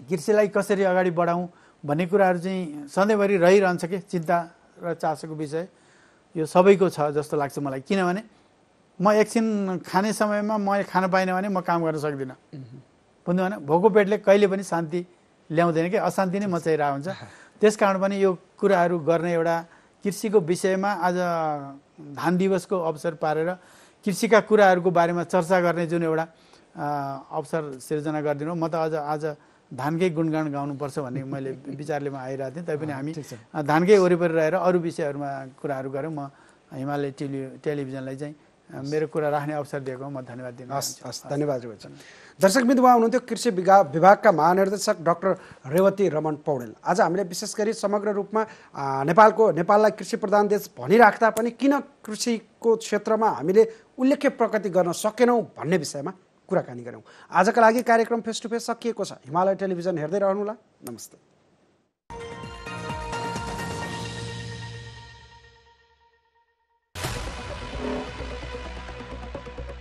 Speaker 2: कृषिलाई कसरी अगाडि बढाउँ भन्ने कुराहरू चाहिँ सधैँभरि रहिरहन्छ कि चिन्ता र चासोको विषय यो सबैको छ जस्तो लाग्छ मलाई। किनभने म एकछिन खाने समयमा म खान पाइनँ भने म काम गर्न सक्दिनँ, बुझ्नु भएन? भोको पेटले कहिले पनि शान्ति ल्याउँदैन कि, अशान्ति नै मचाइरहेको हुन्छ। त्यस कारण पनि यो कुराहरू गर्ने एउटा कृषिको विषयमा आज धान दिवसको अवसर पारेर कृषिका कुराहरूको बारेमा चर्चा गर्ने जुन एउटा अवसर सिर्जना गरिदिनु, म त आज धानकै गुणगान गाउनुपर्छ भन्ने मैले विचारले आइरहेको थिएँ। तैपनि हामी धानकै वरिपरि रहेर अरू विषयहरूमा कुराहरू गऱ्यौँ। म हिमालय टेलिभिजनलाई चाहिँ मेरो कुरा राख्ने अवसर दिएको म धन्यवाद दिन चाहन्छु।
Speaker 1: हस् धन्यवाद रेवती। दर्शकबिन्दु, उहाँ हुनुहुन्थ्यो कृषि विभागका महानिर्देशक डाक्टर रेवती रमन पौडेल। आज हामीले विशेष गरी समग्र रूपमा नेपाललाई कृषि प्रधान देश भनिराख्दा पनि किन कृषिको क्षेत्रमा हामीले उल्लेख्य प्रगति गर्न सकेनौँ भन्ने विषयमा कुराकानी गऱ्यौँ। आजका लागि कार्यक्रम फेस टु फेस सकिएको छ। हिमालय टेलिभिजन हेर्दै रहनुहोला। नमस्ते।